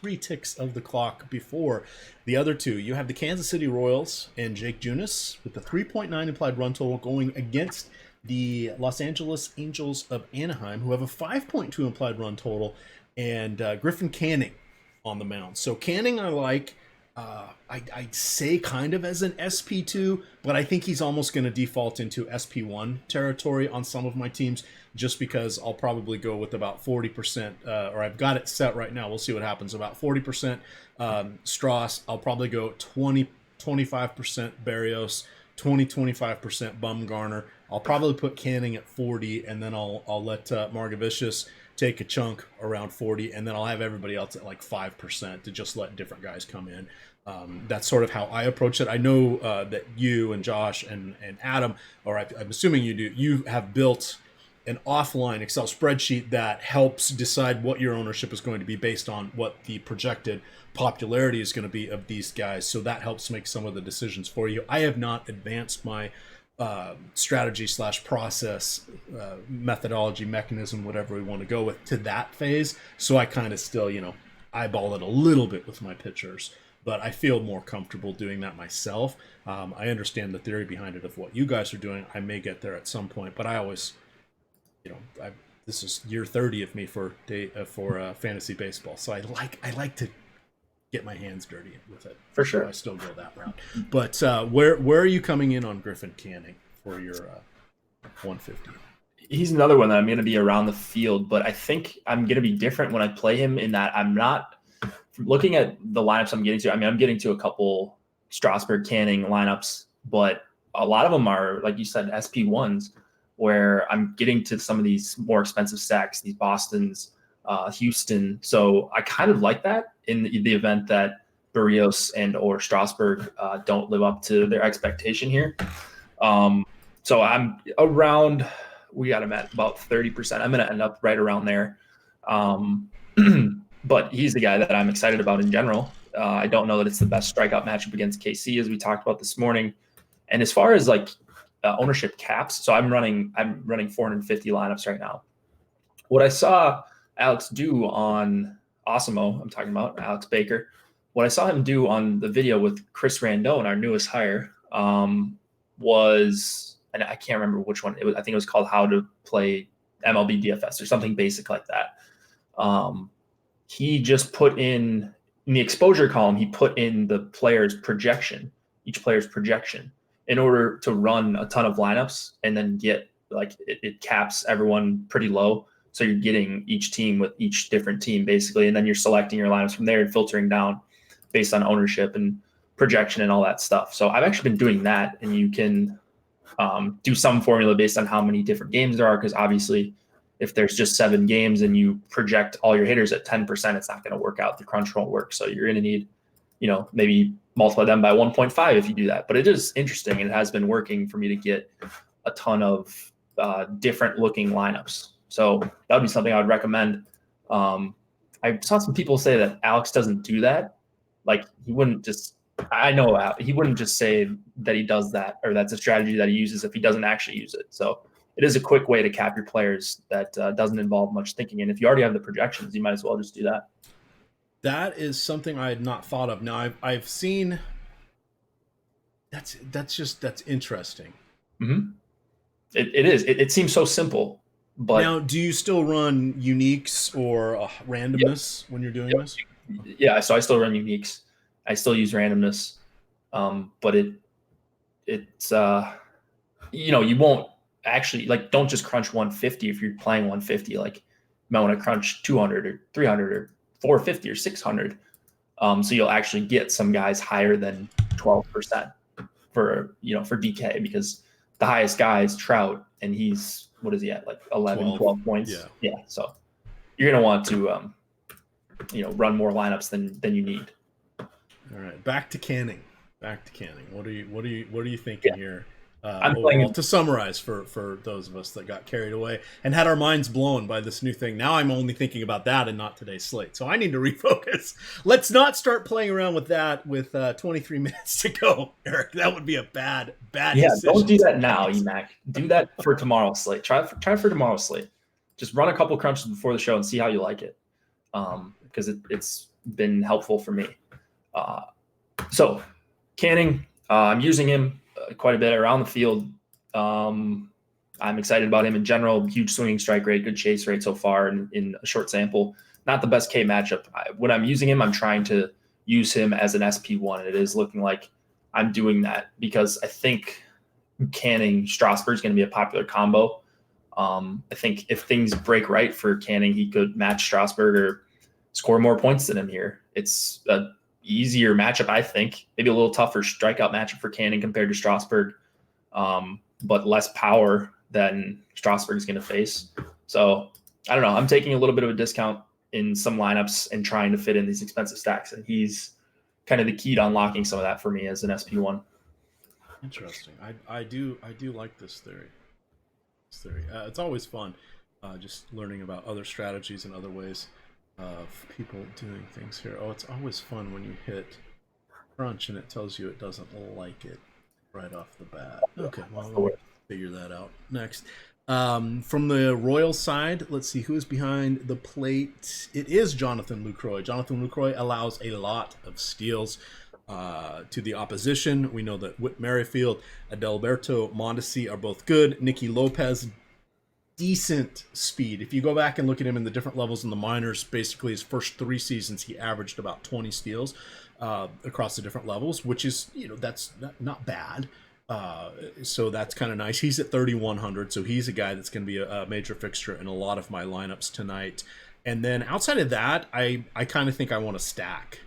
3 ticks of the clock before the other two. You have the Kansas City Royals and Jake Junis with the 3.9 implied run total going against the Los Angeles Angels of Anaheim, who have a 5.2 implied run total, and Griffin Canning on the mound. So Canning I like. I'd say kind of as an SP2, but I think he's almost going to default into SP1 territory on some of my teams, just because I'll probably go with about 40%, or I've got it set right now. We'll see what happens. About 40% Strauss. I'll probably go 25% Berrios, 25% Bumgarner. I'll probably put Canning at 40, and then I'll let Margevicius take a chunk around 40, and then I'll have everybody else at like 5% to just let different guys come in. That's sort of how I approach it. I know that you and Josh and Adam, or I'm assuming you do, you have built an offline Excel spreadsheet that helps decide what your ownership is going to be based on what the projected popularity is going to be of these guys. So that helps make some of the decisions for you. I have not advanced my strategy / process, methodology, mechanism, whatever we want to go with, to that phase. So I kind of still, eyeball it a little bit with my pitchers, but I feel more comfortable doing that myself. I understand the theory behind it of what you guys are doing. I may get there at some point, but I always, this is year 30 of me for fantasy baseball. So I like to get my hands dirty with it. For sure. So I still go that route. But where are you coming in on Griffin Canning for your 150? He's another one that I'm going to be around the field, but I think I'm going to be different when I play him in that I'm not looking at the lineups I'm getting to. I mean, I'm getting to a couple Strasburg Canning lineups, but a lot of them are, like you said, SP1s, where I'm getting to some of these more expensive stacks, these Bostons, Houston. So I kind of like that in the event that Berrios and or Strasburg don't live up to their expectation here. So I'm around, we got him at about 30%. I'm going to end up right around there. But he's the guy that I'm excited about in general. I don't know that it's the best strikeout matchup against KC, as we talked about this morning. And as far as like ownership caps, so I'm running 450 lineups right now. What I saw Alex do on Osimo, I'm talking about Alex Baker, what I saw him do on the video with Chris Randone, our newest hire, was, and I can't remember which one it was. I think it was called How to Play MLB DFS or something basic like that. He just put in the exposure column, he put in the player's projection, each player's projection, in order to run a ton of lineups and then get, like, it caps everyone pretty low. So you're getting each team with each different team basically, and then you're selecting your lineups from there and filtering down based on ownership and projection and all that stuff. So I've actually been doing that, and you can do some formula based on how many different games there are, because obviously if there's just 7 games and you project all your hitters at 10%, it's not going to work out. The crunch won't work. So you're going to need, maybe multiply them by 1.5 if you do that. But it is interesting, and it has been working for me to get a ton of different looking lineups. So that would be something I would recommend. I saw some people say that Alex doesn't do that. Like, he wouldn't just, I know he wouldn't just say that he does that, or that's a strategy that he uses if he doesn't actually use it. So it is a quick way to cap your players that doesn't involve much thinking. And if you already have the projections, you might as well just do that. That is something I had not thought of. Now I've seen. That's interesting. Mm-hmm. It is. It seems so simple. But now, do you still run uniques or randomness when you're doing this? Yeah, so I still run uniques. I still use randomness, but it's you won't actually, like, don't just crunch 150 if you're playing 150. Like, you might want to crunch 200 or 300 or 450 or 600. So you'll actually get some guys higher than 12% for DK, because the highest guy is Trout, and he's, what is he at, like 11, 12 points? Yeah. So you're gonna want to run more lineups than you need. All right, back to canning. What are you thinking here? Overall, to summarize for those of us that got carried away and had our minds blown by this new thing. Now I'm only thinking about that and not today's slate. So I need to refocus. Let's not start playing around with that with 23 minutes to go, Eric. That would be a bad decision. Don't do that now, Emac. Do that for tomorrow's slate. Try for tomorrow's slate. Just run a couple crunches before the show and see how you like it, because it's been helpful for me. So canning, I'm using him quite a bit around the field. I'm excited about him in general. Huge swinging strike rate, good chase rate so far in a short sample. Not the best K matchup. When I'm using him, I'm trying to use him as an SP1. It is looking like I'm doing that because I think Canning Strasburg is going to be a popular combo. I think if things break right for Canning, he could match Strasburg or score more points than him here. It's a easier matchup, I think. Maybe a little tougher strikeout matchup for Canning compared to Strasburg, but less power than Strasburg is going to face. So I don't know. I'm taking a little bit of a discount in some lineups and trying to fit in these expensive stacks, and he's kind of the key to unlocking some of that for me as an SP1. Interesting. I do like this theory. It's always fun, just learning about other strategies and other ways of people doing things here. Oh, it's always fun when you hit crunch and it tells you it doesn't like it right off the bat. Okay, well, we'll figure that out next. From the Royals side, let's see who is behind the plate. It is Jonathan Lucroy. Jonathan Lucroy allows a lot of steals to the opposition. We know that Whit Merrifield, Adalberto Mondesi are both good. Nicky Lopez, decent speed. If you go back and look at him in the different levels in the minors, basically his first 3 seasons, he averaged about 20 steals across the different levels, which is, that's not bad. So that's kind of nice. He's at 3,100, so he's a guy that's going to be a major fixture in a lot of my lineups tonight. And then outside of that, I kind of think I want to stack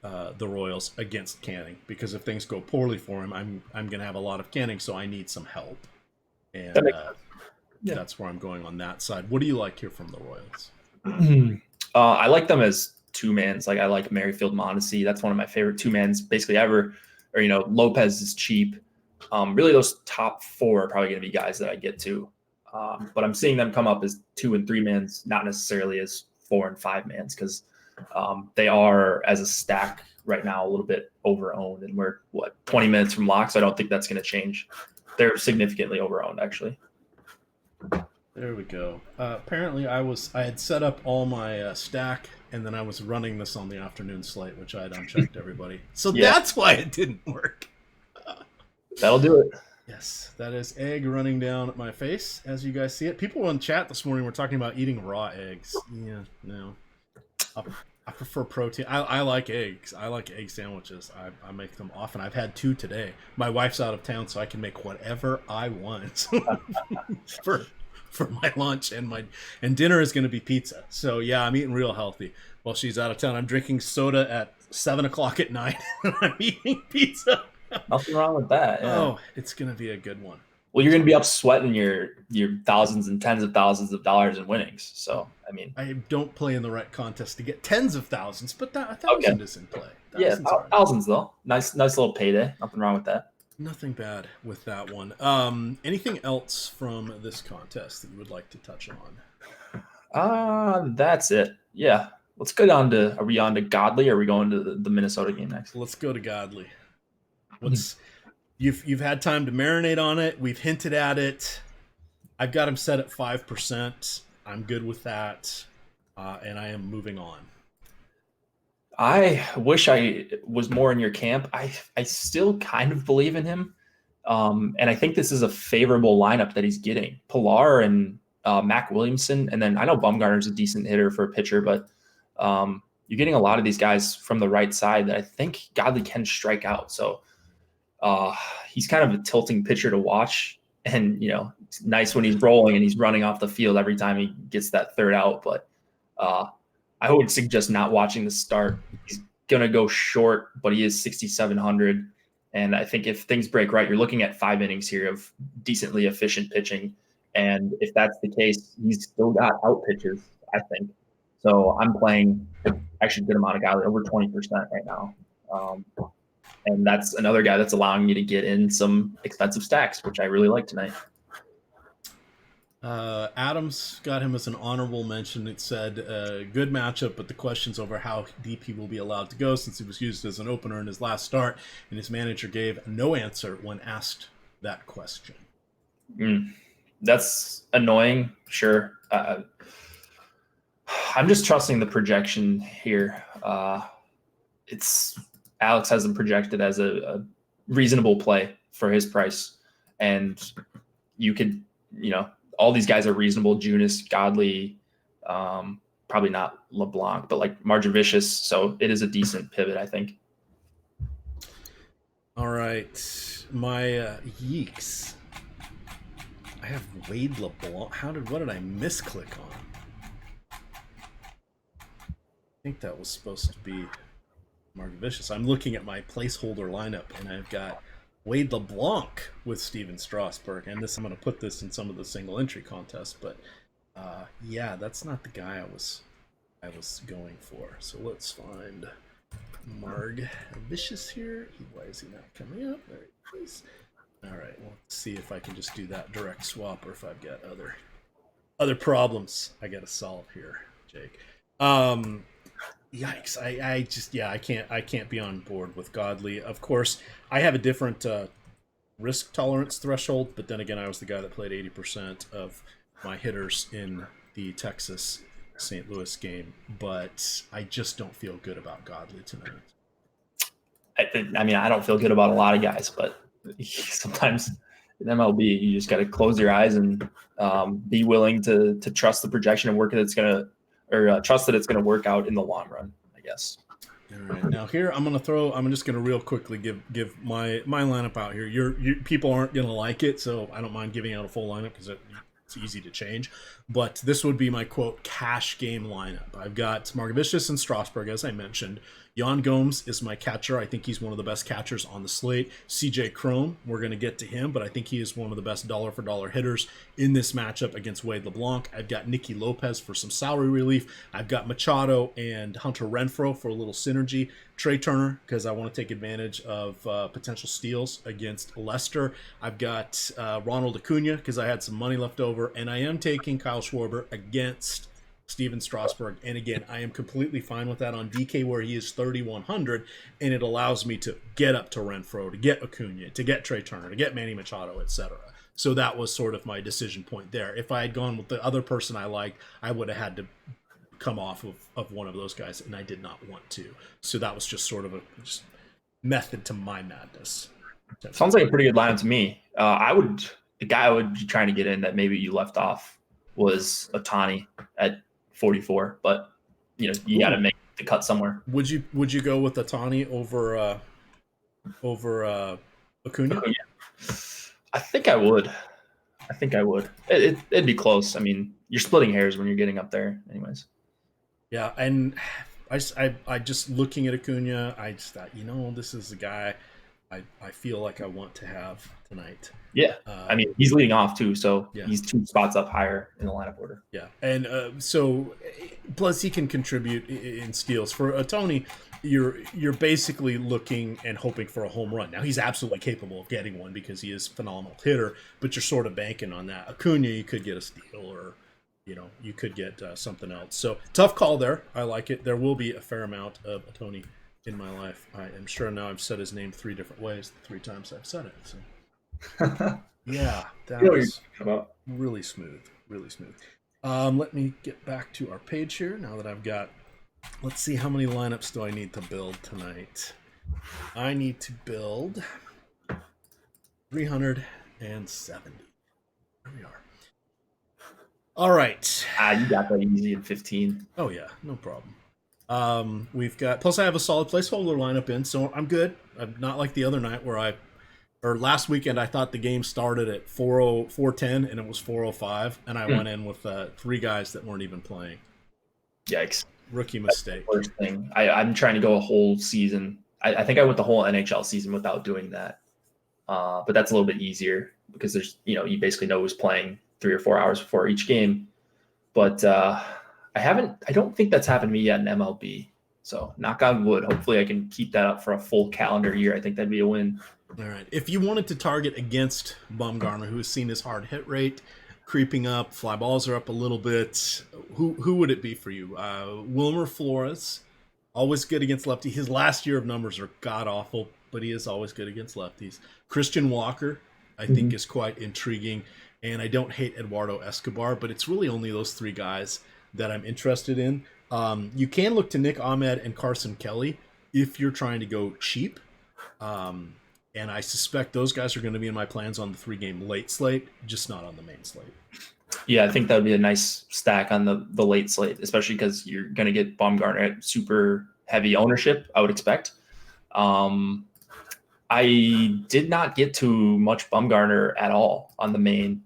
the Royals against Canning, because if things go poorly for him, I'm going to have a lot of Canning, so I need some help. And that's where I'm going on that side. What do you like here from the Royals? I like them as two-mans. Like, I like Merrifield, Mondesi. That's one of my favorite two-mans basically ever. Or, Lopez is cheap. Really, those top 4 are probably going to be guys that I get to. But I'm seeing them come up as 2 and 3-mans, not necessarily as 4 and 5-mans, because they are, as a stack right now, a little bit over-owned. And we're, 20 minutes from lock, so I don't think that's going to change. They're significantly over-owned, actually. There we go. Apparently, I had set up all my stack, and then I was running this on the afternoon slate, which I had unchecked everybody. So that's why it didn't work. That'll do it. Yes, that is egg running down my face, as you guys see it. People in chat this morning were talking about eating raw eggs. Yeah, no. I prefer protein. I like eggs. I like egg sandwiches. I make them often. I've had 2 today. My wife's out of town, so I can make whatever I want for my lunch, and dinner is going to be pizza. So yeah, I'm eating real healthy while she's out of town. I'm drinking soda at 7:00 at night, and I'm eating pizza. Nothing wrong with that. Yeah. Oh, it's going to be a good one. Well, you're going to be up sweating your thousands and tens of thousands of dollars in winnings. So, I mean, I don't play in the right contest to get tens of thousands, but a thousand is in play. Thousands though. Nice little payday. Nothing wrong with that. Nothing bad with that one. Anything else from this contest that you would like to touch on? That's it. Yeah. Let's go down to. Are we on to Godley? Or are we going to the Minnesota game next? Let's go to Godley. You've had time to marinate on it. We've hinted at it. I've got him set at 5%. I'm good with that, and I am moving on. I wish I was more in your camp. I still kind of believe in him, and I think this is a favorable lineup that he's getting. Pilar and Mac Williamson, and then I know Bumgarner's a decent hitter for a pitcher, but you're getting a lot of these guys from the right side that I think Godley can strike out. So he's kind of a tilting pitcher to watch. And, it's nice when he's rolling and he's running off the field every time he gets that third out. But I would suggest not watching the start. He's going to go short, but he is 6,700. And I think if things break right, you're looking at 5 innings here of decently efficient pitching. And if that's the case, he's still got out pitches, I think. So I'm playing actually a good amount of guys, over 20% right now. And that's another guy that's allowing me to get in some expensive stacks, which I really like tonight. Adams got him as an honorable mention. It said, good matchup, but the question's over how deep he will be allowed to go since he was used as an opener in his last start, and his manager gave no answer when asked that question. That's annoying, sure. I'm just trusting the projection here. Alex has him projected as a reasonable play for his price. And you could, all these guys are reasonable. Junis, Godley, probably not LeBlanc, but like Marjavicius. So it is a decent pivot, I think. All right. My yeeks. I have Wade LeBlanc. What did I misclick on? I think that was supposed to be Marjavicius. I'm looking at my placeholder lineup, and I've got Wade LeBlanc with Steven Strasburg, and I'm going to put this in some of the single entry contests. But yeah, that's not the guy I was going for. So let's find Marjavicius here. Why is he not coming up? There he is. All right, well, let's see if I can just do that direct swap, or if I've got other problems I got to solve here, Jake. Yikes! I can't be on board with Godley. Of course, I have a different risk tolerance threshold, but then again, I was the guy that played 80% of my hitters in the Texas St. Louis game, but I just don't feel good about Godley tonight. I don't feel good about a lot of guys, but sometimes in MLB, you just got to close your eyes and be willing to trust the projection and work that it's going to, or trust that it's going to work out in the long run, I guess. All right. Now here I'm just going to real quickly give my lineup out here. Your people aren't going to like it, so I don't mind giving out a full lineup because it's easy to change. But this would be my quote cash game lineup. I've got Marjavicius and Strasburg, as I mentioned. Yan Gomes is my catcher. I think he's one of the best catchers on the slate. CJ Cron, we're going to get to him, but I think he is one of the best dollar-for-dollar hitters in this matchup against Wade LeBlanc. I've got Nicky Lopez for some salary relief. I've got Machado and Hunter Renfroe for a little synergy. Trey Turner, because I want to take advantage of potential steals against Leicester. I've got Ronald Acuna, because I had some money left over, and I am taking Kyle Schwarber against Steven Strasburg. And again, I am completely fine with that on DK, where he is 3,100, and it allows me to get up to Renfroe, to get Acuna, to get Trey Turner, to get Manny Machado, etc. So that was sort of my decision point there. If I had gone with the other person I liked, I would have had to come off of one of those guys, and I did not want to. So that was just sort of a method to my madness. Sounds like a pretty good lineup to me. The guy I would be trying to get in that maybe you left off was Ohtani at 44, but you got to make the cut somewhere. Would you go with Ohtani over Acuna? I think I would. It'd be close. I mean, you're splitting hairs when you're getting up there, anyways. Yeah, and I just looking at Acuna, I just thought, this is the guy I feel like I want to have tonight. Yeah, he's leading off too, so he's 2 spots up higher in the lineup order. Yeah, and so plus he can contribute in steals. For Ohtani, you're basically looking and hoping for a home run. Now he's absolutely capable of getting one because he is a phenomenal hitter, but you're sort of banking on that. Acuna, you could get a steal, or you could get something else. So tough call there. I like it. There will be a fair amount of Ohtani in my life. I am sure now I've said his name 3 different ways, the 3 times I've said it. So yeah, that was really smooth. Let me get back to our page here now that I've got. Let's see, how many lineups do I need to build tonight? I need to build 370. There we are. All right. You got that easy in 15. Oh yeah, no problem. We've got, plus I have a solid placeholder lineup in, so I'm good. I'm not like the other night where I or last weekend, I thought the game started at 4:10 and it was 4:05, and I went in with 3 guys that weren't even playing. Yikes. Rookie mistake. That's the first thing. I'm trying to go a whole season. I think I went the whole NHL season without doing that. But that's a little bit easier because there's, you basically know who's playing 3 or 4 hours before each game. But I don't think that's happened to me yet in MLB. So knock on wood. Hopefully I can keep that up for a full calendar year. I think that'd be a win. All right. If you wanted to target against Bumgarner, who has seen his hard hit rate creeping up, fly balls are up a little bit, who would it be for you? Wilmer Flores, always good against lefty. His last year of numbers are god awful, but he is always good against lefties. Christian Walker, I think, is quite intriguing. And I don't hate Eduardo Escobar, but it's really only those 3 guys that I'm interested in. You can look to Nick Ahmed and Carson Kelly if you're trying to go cheap. And I suspect those guys are going to be in my plans on the 3-game late slate, just not on the main slate. Yeah, I think that would be a nice stack on the late slate, especially because you're going to get Bumgarner at super heavy ownership, I would expect. I did not get too much Bumgarner at all on the main.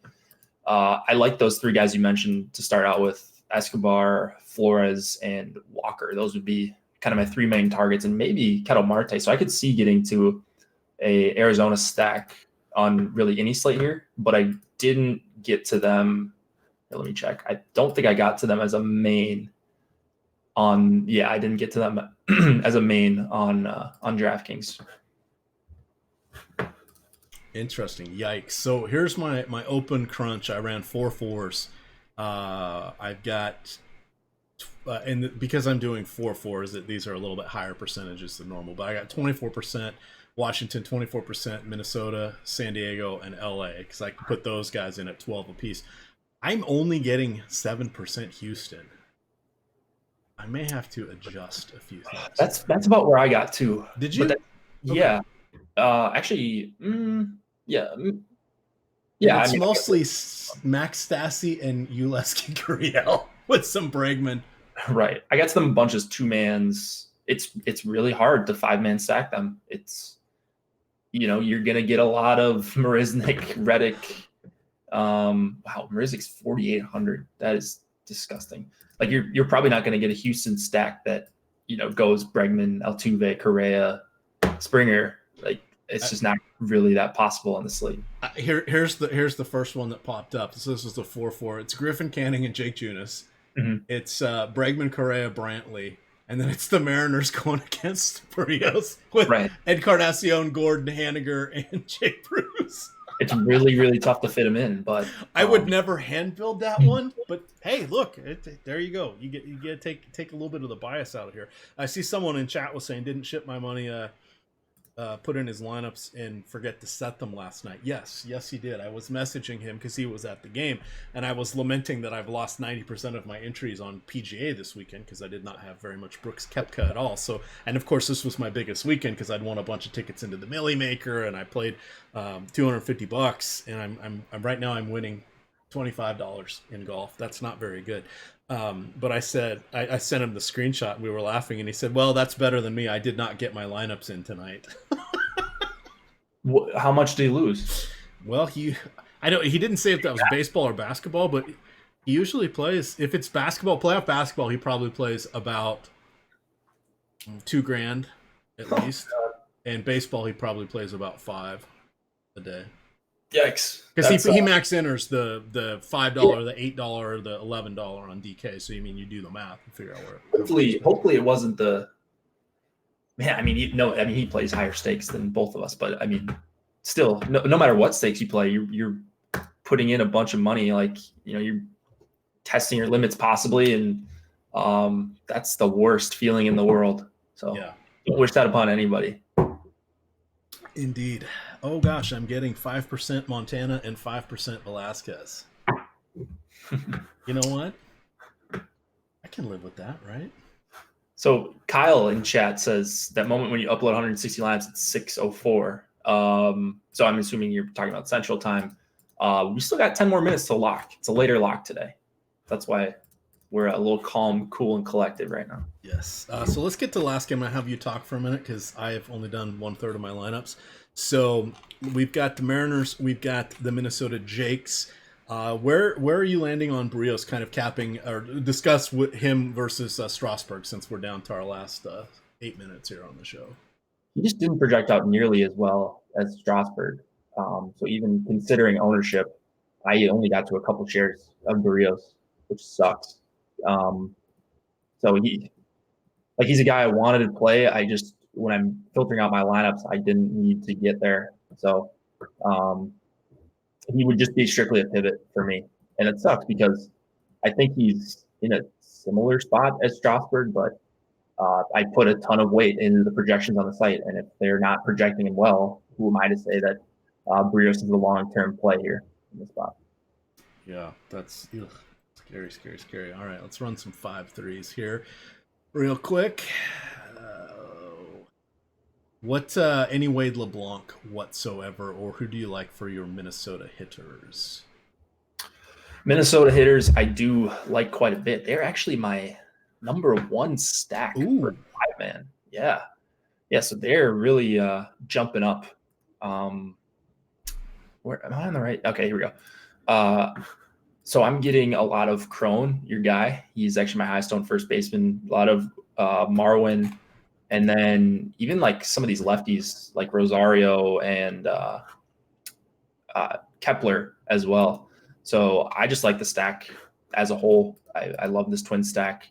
I like those 3 guys you mentioned to start out with: Escobar, Flores, and Walker. Those would be kind of my 3 main targets, and maybe Ketel Marte. So I could see getting to a Arizona stack on really any slate here, but I didn't get to them. Here, let me check. I don't think I got to them as a main on. Yeah, I didn't get to them as a main on DraftKings. Interesting. Yikes. So here's my open crunch. I ran 4 4s. I've got, and because I'm doing 4 4s, these are a little bit higher percentages than normal, but I got 24% Washington, 24% Minnesota, San Diego, and LA, because I can put those guys in at 12 apiece. I'm only getting 7% Houston. I may have to adjust a few things. That's about where I got too. Did you? Okay. Yeah. Actually, yeah. Yeah, it's mostly Max Stassi and Uleski Gurriel with some Bregman. Right. I got to them a bunch as 2-mans. It's really hard to 5-man stack them. It's, you're going to get a lot of Marisnik, Reddick. Wow, Marisnik's 4,800. That is disgusting. Like you're probably not going to get a Houston stack that, goes Bregman, Altuve, Correa, Springer. Like it's just not really that possible on the slate. Here's the first one that popped up. So this is the 4-4. It's Griffin Canning and Jake Junis. Mm-hmm. It's Bregman, Correa, Brantley. And then it's the Mariners going against Barrios with Encarnacion, Gordon, Haniger, and Jay Bruce. It's really, really tough to fit him in, but I would never hand build that one. But hey, look, there you go. You get to take a little bit of the bias out of here. I see someone in chat was saying didn't ship my money. Put in his lineups and forget to set them last night. Yes, he did. I was messaging him because he was at the game, and I was lamenting that I've lost 90% of my entries on PGA this weekend because I did not have very much Brooks Koepka at all. So, and of course, this was my biggest weekend because I'd won a bunch of tickets into the Millie Maker, and I played $250, and I'm right now I'm winning $25 in golf. That's not very good. But I said, I sent him the screenshot and we were laughing and he said, well, that's better than me. I did not get my lineups in tonight. How much did he lose? Well, he didn't say if that was baseball or basketball, but he usually plays, if it's basketball, playoff basketball, he probably plays about $2,000 at least. And baseball, he probably plays about $5 a day. Yikes! Because he max enters the $5, the $8, the $11 on DK. So you do the math and figure out where. Hopefully it wasn't the. Man, I mean, he plays higher stakes than both of us, but I mean, still, no matter what stakes you play, you're putting in a bunch of money. Like you're testing your limits possibly, and that's the worst feeling in the world. So don't wish that upon anybody. Indeed. Oh gosh, I'm getting 5% Montana and 5% Velasquez. You know what? I can live with that, right? So Kyle in chat says that moment when you upload 160 lines, it's 6:04. So I'm assuming you're talking about Central Time. We still got 10 more minutes to lock. It's a later lock today. That's why we're a little calm, cool, and collected right now. Yes. So let's get to the last game. I have you talk for a minute because I have only done 1/3 of my lineups. So we've got the Mariners, we've got the Minnesota Jakes. Where are you landing on Barrios kind of capping or discuss with him versus Strasburg since we're down to our last 8 minutes here on the show? He just didn't project out nearly as well as Strasburg. So even considering ownership, I only got to a couple shares of Barrios, which sucks. So he's a guy I wanted to play. I just, when I'm filtering out my lineups, I didn't need to get there. So he would just be strictly a pivot for me. And it sucks because I think he's in a similar spot as Strasburg, but I put a ton of weight into the projections on the site. And if they're not projecting him well, who am I to say that Barrios is a long-term play here in this spot? Yeah, that's scary. All right, let's run some 5-3s here real quick. What any Wade LeBlanc whatsoever, or who do you like for your Minnesota hitters? Minnesota hitters, I do like quite a bit. They're actually my number one stack for 5-man. Yeah. So they're really jumping up. Where am I on the right? Okay, here we go. So I'm getting a lot of Crone, your guy. He's actually my highest owned first baseman. A lot of Marwin, and then even like some of these lefties like Rosario and Kepler as well. So I just like the stack as a whole. I love this twin stack.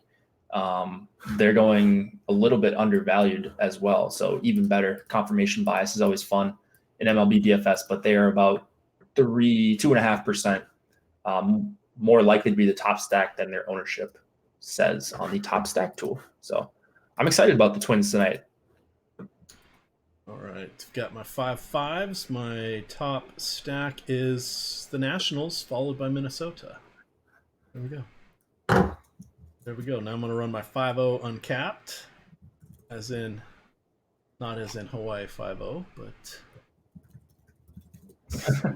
They're going a little bit undervalued as well. So even better. Confirmation bias is always fun in MLB DFS, but they are about 2.5% more likely to be the top stack than their ownership says on the top stack tool. So I'm excited about the Twins tonight. All right, got my 5-5s. My top stack is the Nationals, followed by Minnesota. There we go. Now I'm going to run my 5-0 uncapped, as in, not as in Hawaii 5-0, but let's see.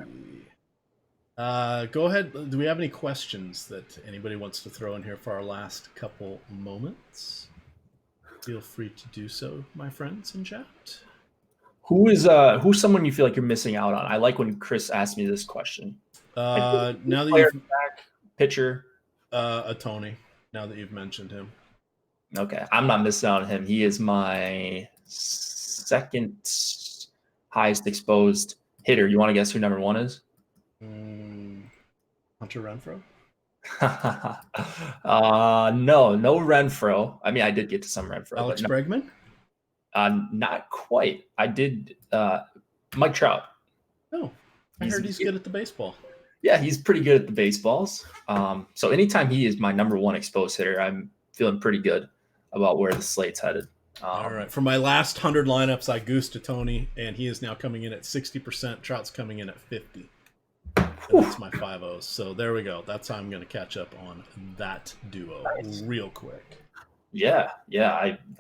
Go ahead. Do we have any questions that anybody wants to throw in here for our last couple moments? Feel free to do so, my friends in chat. Who's someone you feel like you're missing out on? I like when Chris asked me this question. Now that you've back, pitcher, a Tony. Now that you've mentioned him, okay, I'm not missing out on him. He is my second highest exposed hitter. You want to guess who number one is? Hunter Renfroe? No Renfroe. I mean, I did get to some Renfroe. Alex Bregman? Not quite. I did Mike Trout. Oh, I heard he's good at the baseball. Yeah, he's pretty good at the baseballs. So anytime he is my number one exposed hitter, I'm feeling pretty good about where the slate's headed. All right. For my last 100 lineups, I goosed to Tony, and he is now coming in at 60%. Trout's coming in at 50%. And that's my 5-0s. So there we go. That's how I'm going to catch up on that duo real quick. Yeah.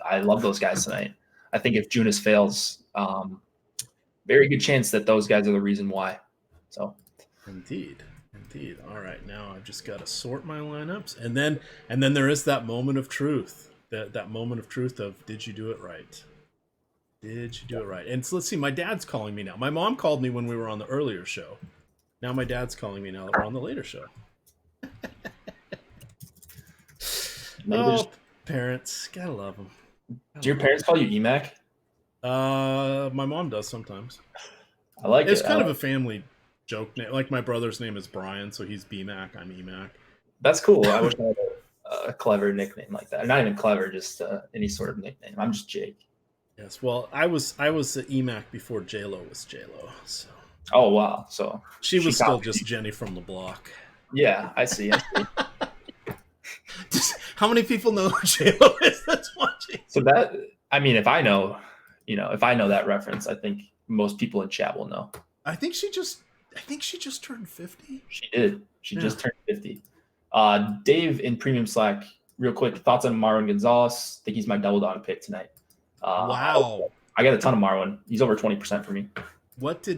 I love those guys tonight. I think if Junis fails, very good chance that those guys are the reason why. So, Indeed. All right, now I've just got to sort my lineups, and then there is that moment of truth. That moment of truth of, did you do it right? Did you do it right? And so let's see. My dad's calling me now. My mom called me when we were on the earlier show. Now my dad's calling me now that we're on the later show. Parents, gotta love them. Do your parents call you EMAC? My mom does sometimes. I like it. It's kind of a family joke name. Like my brother's name is Brian, so he's BMAC, I'm EMAC. That's cool. I wish I had a clever nickname like that. Not even clever, just any sort of nickname. I'm just Jake. Yes, well, I was the EMAC before J-Lo was J-Lo. So. Oh wow! So she was still just Jenny from the block. Yeah, I see. How many people know who J-Lo is that's watching? So that, I mean, if I know that reference, I think most people in chat will know. I think she just turned 50. She did. She just turned 50. Dave in Premium Slack, real quick, thoughts on Marwin Gonzalez? I think he's my double dog pick tonight. Wow. I got a ton of Marwin. He's over 20% for me. What's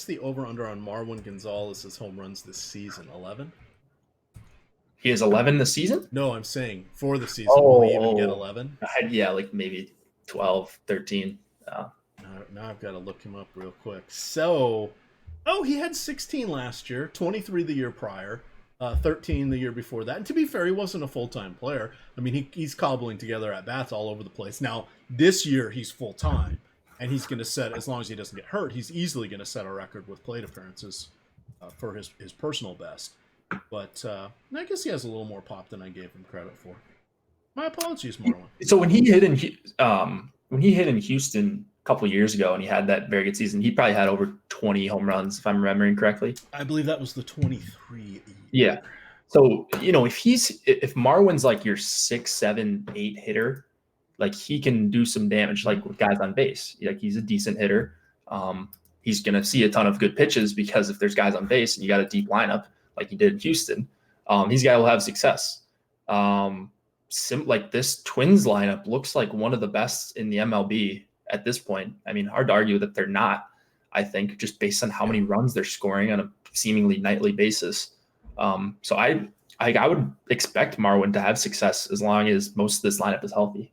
the over-under on Marwin Gonzalez's home runs this season? 11? He has 11 this season? No, I'm saying for the season, will he even get 11? Yeah, like maybe 12, 13. Now I've got to look him up real quick. So, he had 16 last year, 23 the year prior, 13 the year before that. And to be fair, he wasn't a full-time player. I mean, he's cobbling together at bats all over the place. Now, this year he's full-time, and he's going to set, as long as he doesn't get hurt, he's easily going to set a record with plate appearances for his personal best. But I guess he has a little more pop than I gave him credit for. My apologies, Marlon. So when he hit in Houston a couple of years ago and he had that very good season, he probably had over 20 home runs, if I'm remembering correctly. I believe that was the 23. Yeah. So, if Marwin's like your 6, 7, 8 hitter, like he can do some damage, like with guys on base. Like he's a decent hitter. He's going to see a ton of good pitches because if there's guys on base and you got a deep lineup like he did in Houston, these guys will have success. Like this Twins lineup looks like one of the best in the MLB at this point. I mean, hard to argue that they're not, I think, just based on how many runs they're scoring on a seemingly nightly basis. So I would expect Marwin to have success as long as most of this lineup is healthy.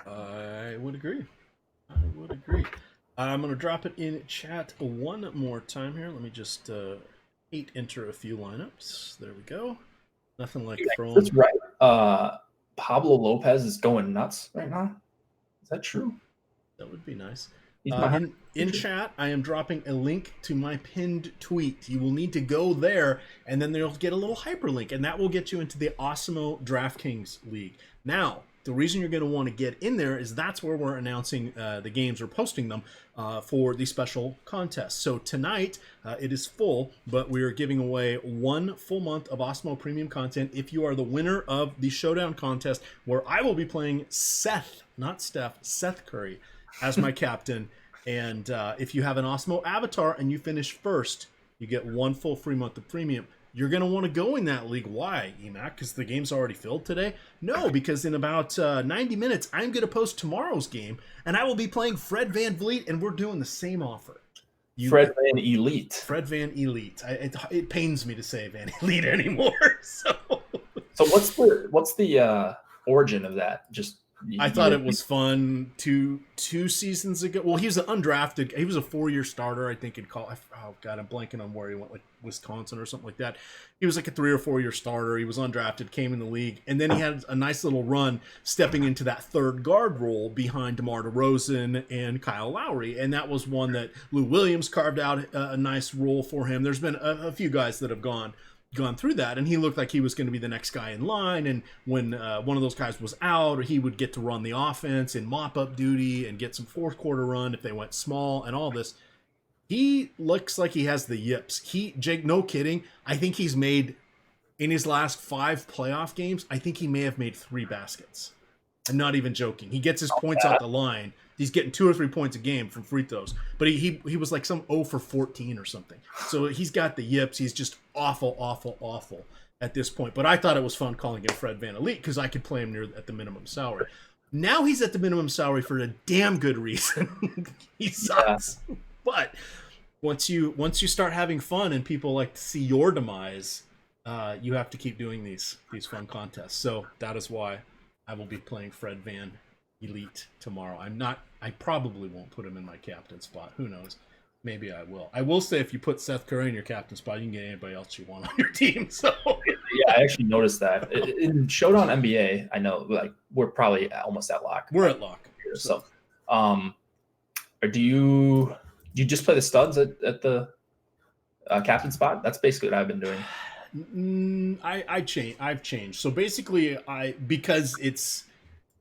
I would agree. I'm going to drop it in chat one more time here. Let me just enter a few lineups. There we go. Nothing like throwing. That's right. Pablo Lopez is going nuts right now. Is that true? That would be nice. In chat, I am dropping a link to my pinned tweet. You will need to go there, and then you'll get a little hyperlink, and that will get you into the Awesemo DraftKings League. Now, the reason you're going to want to get in there is that's where we're announcing the games or posting them for the special contest. So tonight, it is full, but we are giving away 1 full month of Awesemo Premium content if you are the winner of the Showdown contest, where I will be playing Seth, not Steph, Seth Curry, as my captain. And if you have an Awesemo avatar and you finish first, you get 1 full free month of premium. You're going to want to go in that league. Why, EMAC? Because the game's already filled today? No, because in about 90 minutes, I'm going to post tomorrow's game, and I will be playing Fred VanVleet, and we're doing the same offer. Fred Van Elite. Fred Van Elite. It pains me to say Van Elite anymore. So what's the origin of that? I thought it was fun two seasons ago. Well, he was an undrafted. He was a 4-year starter, I think, in college. Oh, God, I'm blanking on where he went, like Wisconsin or something like that. He was like a 3 or 4 year starter. He was undrafted, came in the league, and then he had a nice little run stepping into that third guard role behind DeMar DeRozan and Kyle Lowry, and that was one that Lou Williams carved out a nice role for him. There's been a few guys that have gone through that, and he looked like he was going to be the next guy in line, and when one of those guys was out, he would get to run the offense in mop-up duty and get some fourth quarter run if they went small and all this. He looks like he has the yips. Jake, no kidding, I think he's made, in his last 5 playoff games, I think he may have made 3 baskets. I'm not even joking. He gets his points out the line. He's getting 2 or 3 points a game from free throws. But he was like some 0 for 14 or something. So he's got the yips. He's just awful at this point. But I thought it was fun calling him Fred Van Elite because I could play him at the minimum salary. Now he's at the minimum salary for a damn good reason. He sucks. Yeah. But once you start having fun and people like to see your demise, you have to keep doing these fun contests. So that is why I will be playing Fred Van Elite tomorrow. I probably won't put him in my captain spot. Who knows? Maybe I will. I will say if you put Seth Curry in your captain spot, you can get anybody else you want on your team. So yeah, I actually noticed that. In Showdown NBA, I know like we're probably almost at lock. We're at lock. So do you just play the studs at the captain spot? That's basically what I've been doing. I've changed. So basically, because it's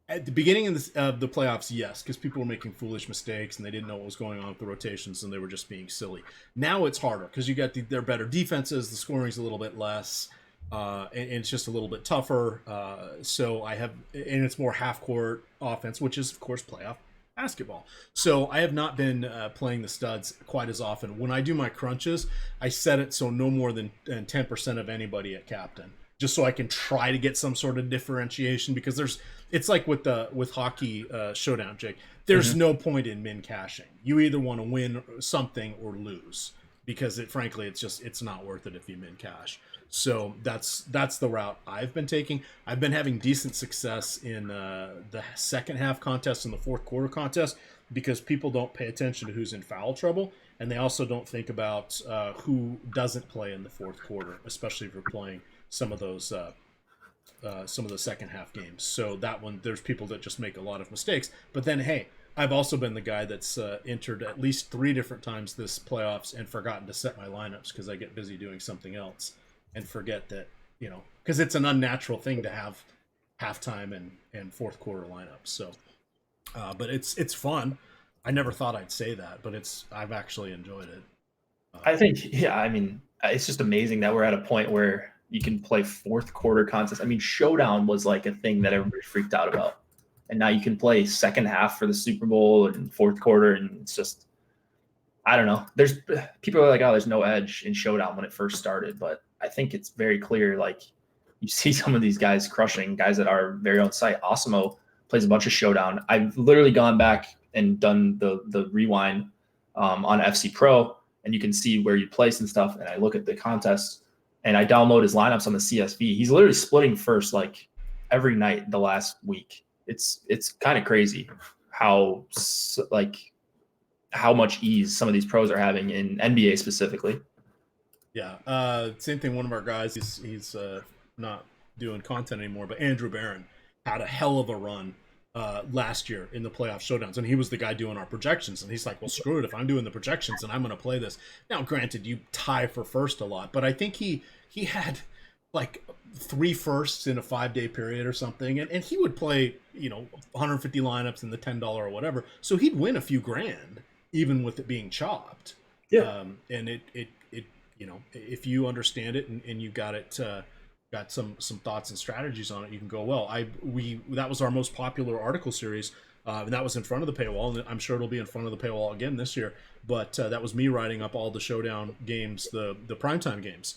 at the beginning of the playoffs, yes, because people were making foolish mistakes and they didn't know what was going on with the rotations and they were just being silly. Now it's harder because you got their better defenses, the scoring's a little bit less, and it's just a little bit tougher. So and it's more half court offense, which is of course playoff basketball. So I have not been playing the studs quite as often. When I do my crunches, I set it so no more than 10% of anybody at captain, just so I can try to get some sort of differentiation, because it's like with hockey Showdown, Jake. There's no point in min cashing. You either want to win something or lose. because frankly, it's not worth it if you min cash. So that's the route I've been taking. I've been having decent success in the second half contest and the fourth quarter contest because people don't pay attention to who's in foul trouble, and they also don't think about who doesn't play in the fourth quarter, especially if you're playing some of those some of the second half games. So that one, there's people that just make a lot of mistakes. But then, hey, I've also been the guy that's entered at least 3 different times this playoffs and forgotten to set my lineups because I get busy doing something else and forget that, because it's an unnatural thing to have halftime and fourth quarter lineups. So, but it's fun. I never thought I'd say that, but I've actually enjoyed it. I think, yeah, I mean, it's just amazing that we're at a point where you can play fourth quarter contests. I mean, Showdown was like a thing that everybody freaked out about. And now you can play second half for the Super Bowl and fourth quarter. And it's just, I don't know. There's people are like, oh, there's no edge in Showdown when it first started. But I think it's very clear. Like you see some of these guys crushing, guys that are very on site. Osimo plays a bunch of Showdown. I've literally gone back and done the rewind on FC Pro, and you can see where you place and stuff. And I look at the contest and I download his lineups on the CSV. He's literally splitting first like every night the last week. It's kind of crazy how much ease some of these pros are having in NBA specifically. Yeah. Same thing. One of our guys, he's not doing content anymore, but Andrew Barron had a hell of a run last year in the playoff showdowns, and he was the guy doing our projections, and he's like, well, screw it, if I'm doing the projections and I'm going to play this. Now granted, you tie for first a lot, but I think he had like 3 firsts in a 5-day period or something, and he would play 150 lineups in the $10 or whatever, so he'd win a few grand even with it being chopped. And it if you understand it and you got it got some thoughts and strategies on it, you can go well. That was our most popular article series, and that was in front of the paywall, and I'm sure it'll be in front of the paywall again this year. But that was me writing up all the showdown games, the primetime games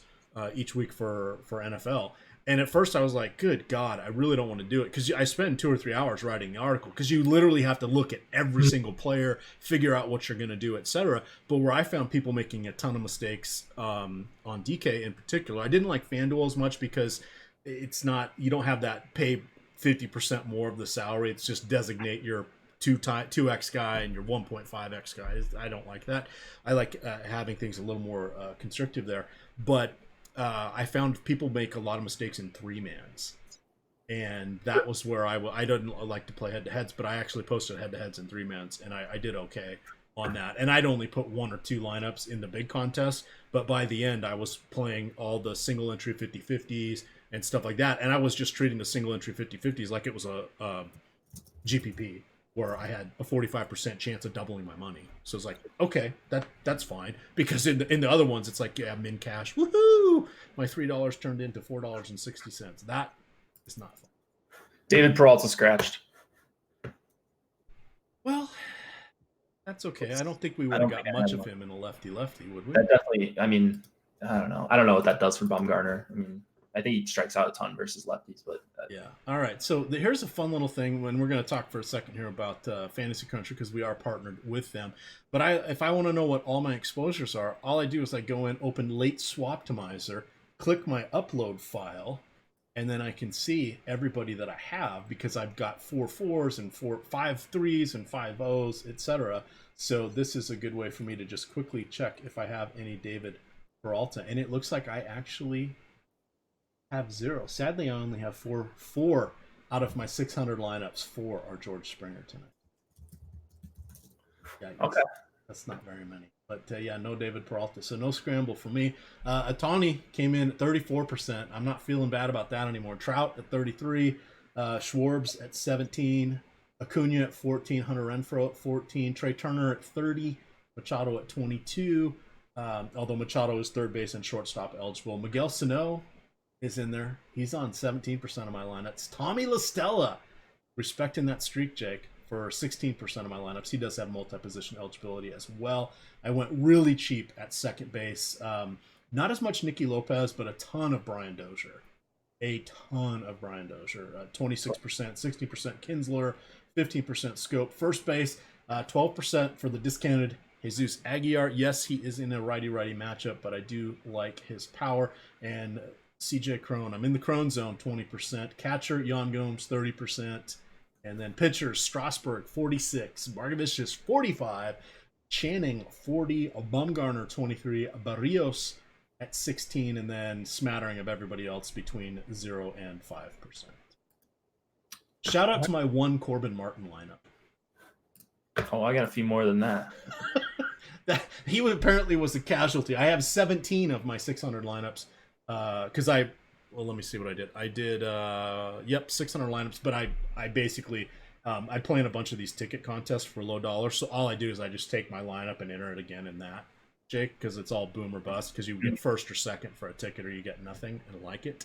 each week for NFL. And at first I was like, good God, I really don't want to do it, because I spend 2 or 3 hours writing the article, because you literally have to look at every single player, figure out what you're going to do, etc. But where I found people making a ton of mistakes on DK in particular, I didn't like FanDuel as much because it's not, you don't have that pay 50% more of the salary. It's just designate your 2x guy and your 1.5x guy. I don't like that. I like having things a little more constrictive there. But I found people make a lot of mistakes in 3-mans, and that was where I didn't like to play head-to-heads, but I actually posted head-to-heads in 3-mans, and I did okay on that. And I'd only put 1 or 2 lineups in the big contest, but by the end I was playing all the single entry 50-50s and stuff like that, and I was just treating the single entry 50-50s like it was a GPP, where I had a 45% chance of doubling my money. So it's like, okay, that's fine. Because in the other ones, it's like, yeah, min cash, woohoo! My $3 turned into $4.60. That is not fun. David Peralta scratched. Well, that's okay. I don't think we would have got much of him in a lefty-lefty, would we? That definitely, I mean, I don't know. I don't know what that does for Bumgarner. I mean, I think he strikes out a ton versus lefties, but yeah. All right. So here's a fun little thing when we're going to talk for a second here about Fantasy Country, because we are partnered with them. But if I want to know what all my exposures are, all I do is I go in, open Late Swaptimizer, click my upload file, and then I can see everybody that I have, because I've got 4 4s and 5 3s and 5 O's, etc. So this is a good way for me to just quickly check if I have any David Peralta, and it looks like I actually have 0. Sadly, I only have 4 out of my 600 lineups. 4 are George Springer tonight. Yeah, okay, that's not very many. But yeah, no David Peralta, so no scramble for me. Atani came in at 34%. I'm not feeling bad about that anymore. Trout at 33, Schwarbs at 17, Acuna at 14, Hunter Renfroe at 14, Trey Turner at 30, Machado at 22. Although Machado is third base and shortstop eligible. Miguel Sano is in there. He's on 17% of my lineups. Tommy La Stella, respecting that streak, Jake, for 16% of my lineups. He does have multi-position eligibility as well. I went really cheap at second base. Not as much Nicky Lopez, but a ton of Brian Dozier. 26%, 60% Kinsler, 15% Scope. First base, 12% for the discounted Jesus Aguilar, yes, he is in a righty-righty matchup, but I do like his power. And CJ Cron, I'm in the Cron zone, 20%. Catcher, Jan Gomes, 30%. And then pitchers, Strasburg, 46. Margevicius, 45. Channing, 40. Bumgarner, 23. Barrios at 16. And then smattering of everybody else between 0 and 5%. Shout out to my one Corbin Martin lineup. Oh, I got a few more than that. He apparently was a casualty. I have 17 of my 600 lineups because let me see what I did. I did 600 lineups, but I basically I play in a bunch of these ticket contests for low dollars. So all I do is I just take my lineup and enter it again in that, Jake, because it's all boom or bust. Because you get first or second for a ticket, or you get nothing and like it.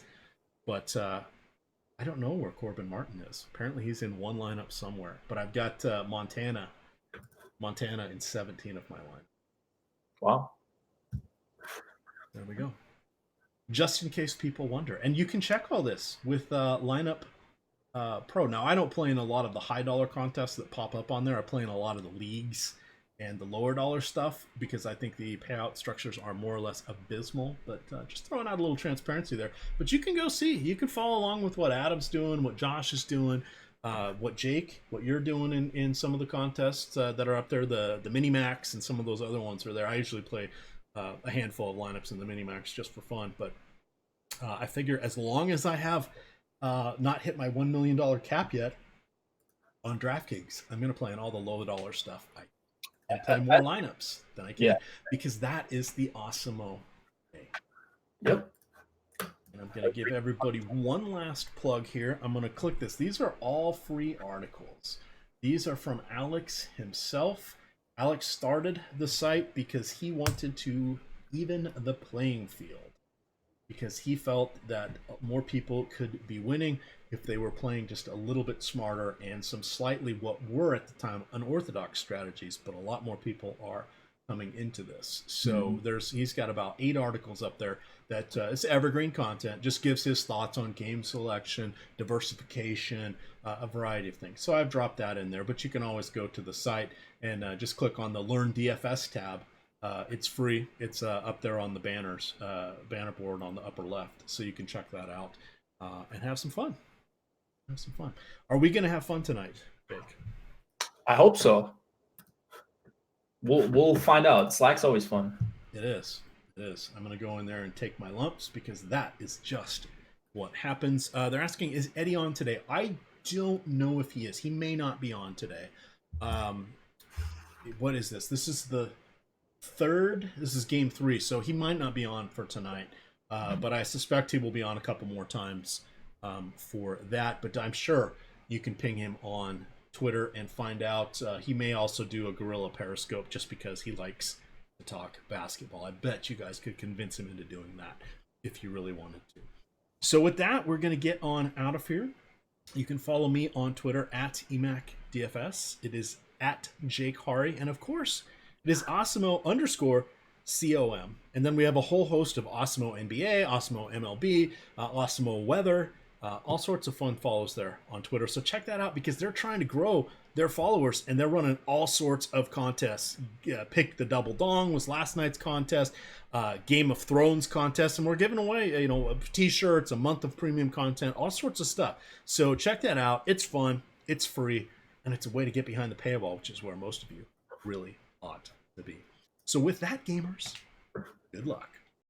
But I don't know where Corbin Martin is. Apparently he's in one lineup somewhere. But I've got Montana in 17 of my line. Wow. There we go. Just in case people wonder. And you can check all this with Lineup Pro. Now, I don't play in a lot of the high dollar contests that pop up on there. I play in a lot of the leagues and the lower dollar stuff because I think the payout structures are more or less abysmal. But just throwing out a little transparency there. But you can go see. You can follow along with what Adam's doing, what Josh is doing, what you're doing in some of the contests that are up there, the Minimax and some of those other ones are there. I usually play a handful of lineups in the Minimax just for fun, but I figure as long as I have not hit my $1 million cap yet on DraftKings, I'm going to play in all the low dollar stuff. I can play more lineups than I can because that is the awesome-o day. Yep. And I'm going to give everybody one last plug here. I'm going to click this. These are all free articles. These are from Alex himself. Alex started the site because he wanted to even the playing field, because he felt that more people could be winning if they were playing just a little bit smarter and some slightly what were at the time unorthodox strategies, but a lot more people are coming into this. So he's got about 8 articles up there that it's evergreen content, just gives his thoughts on game selection, diversification, a variety of things. So I've dropped that in there, but you can always go to the site and just click on the Learn DFS tab. It's free. It's up there on the banner board on the upper left, so you can check that out and have some fun. Are we going to have fun tonight, Jake? I hope so. We'll find out. Slack's always fun. It is. I'm going to go in there and take my lumps because that is just what happens. They're asking, is Eddie on today? I don't know if he is. He may not be on today. What is this? This is the third. This is game 3, so he might not be on for tonight. But I suspect he will be on a couple more times for that. But I'm sure you can ping him on Twitter and find out. He may also do a Gorilla Periscope just because he likes to talk basketball. I bet you guys could convince him into doing that if you really wanted to. So with that, we're going to get on out of here. You can follow me on Twitter at EmacDFS. It is at Jake Hari. And of course, it is Awesemo_COM. And then we have a whole host of Awesemo NBA, Awesemo MLB, Awesemo Weather, all sorts of fun follows there on Twitter. So check that out because they're trying to grow their followers and they're running all sorts of contests. Pick the Double Dong was last night's contest, Game of Thrones contest, and we're giving away t-shirts, a month of premium content, all sorts of stuff. So check that out. It's fun, it's free, and it's a way to get behind the paywall, which is where most of you really ought to be. So with that, gamers, good luck.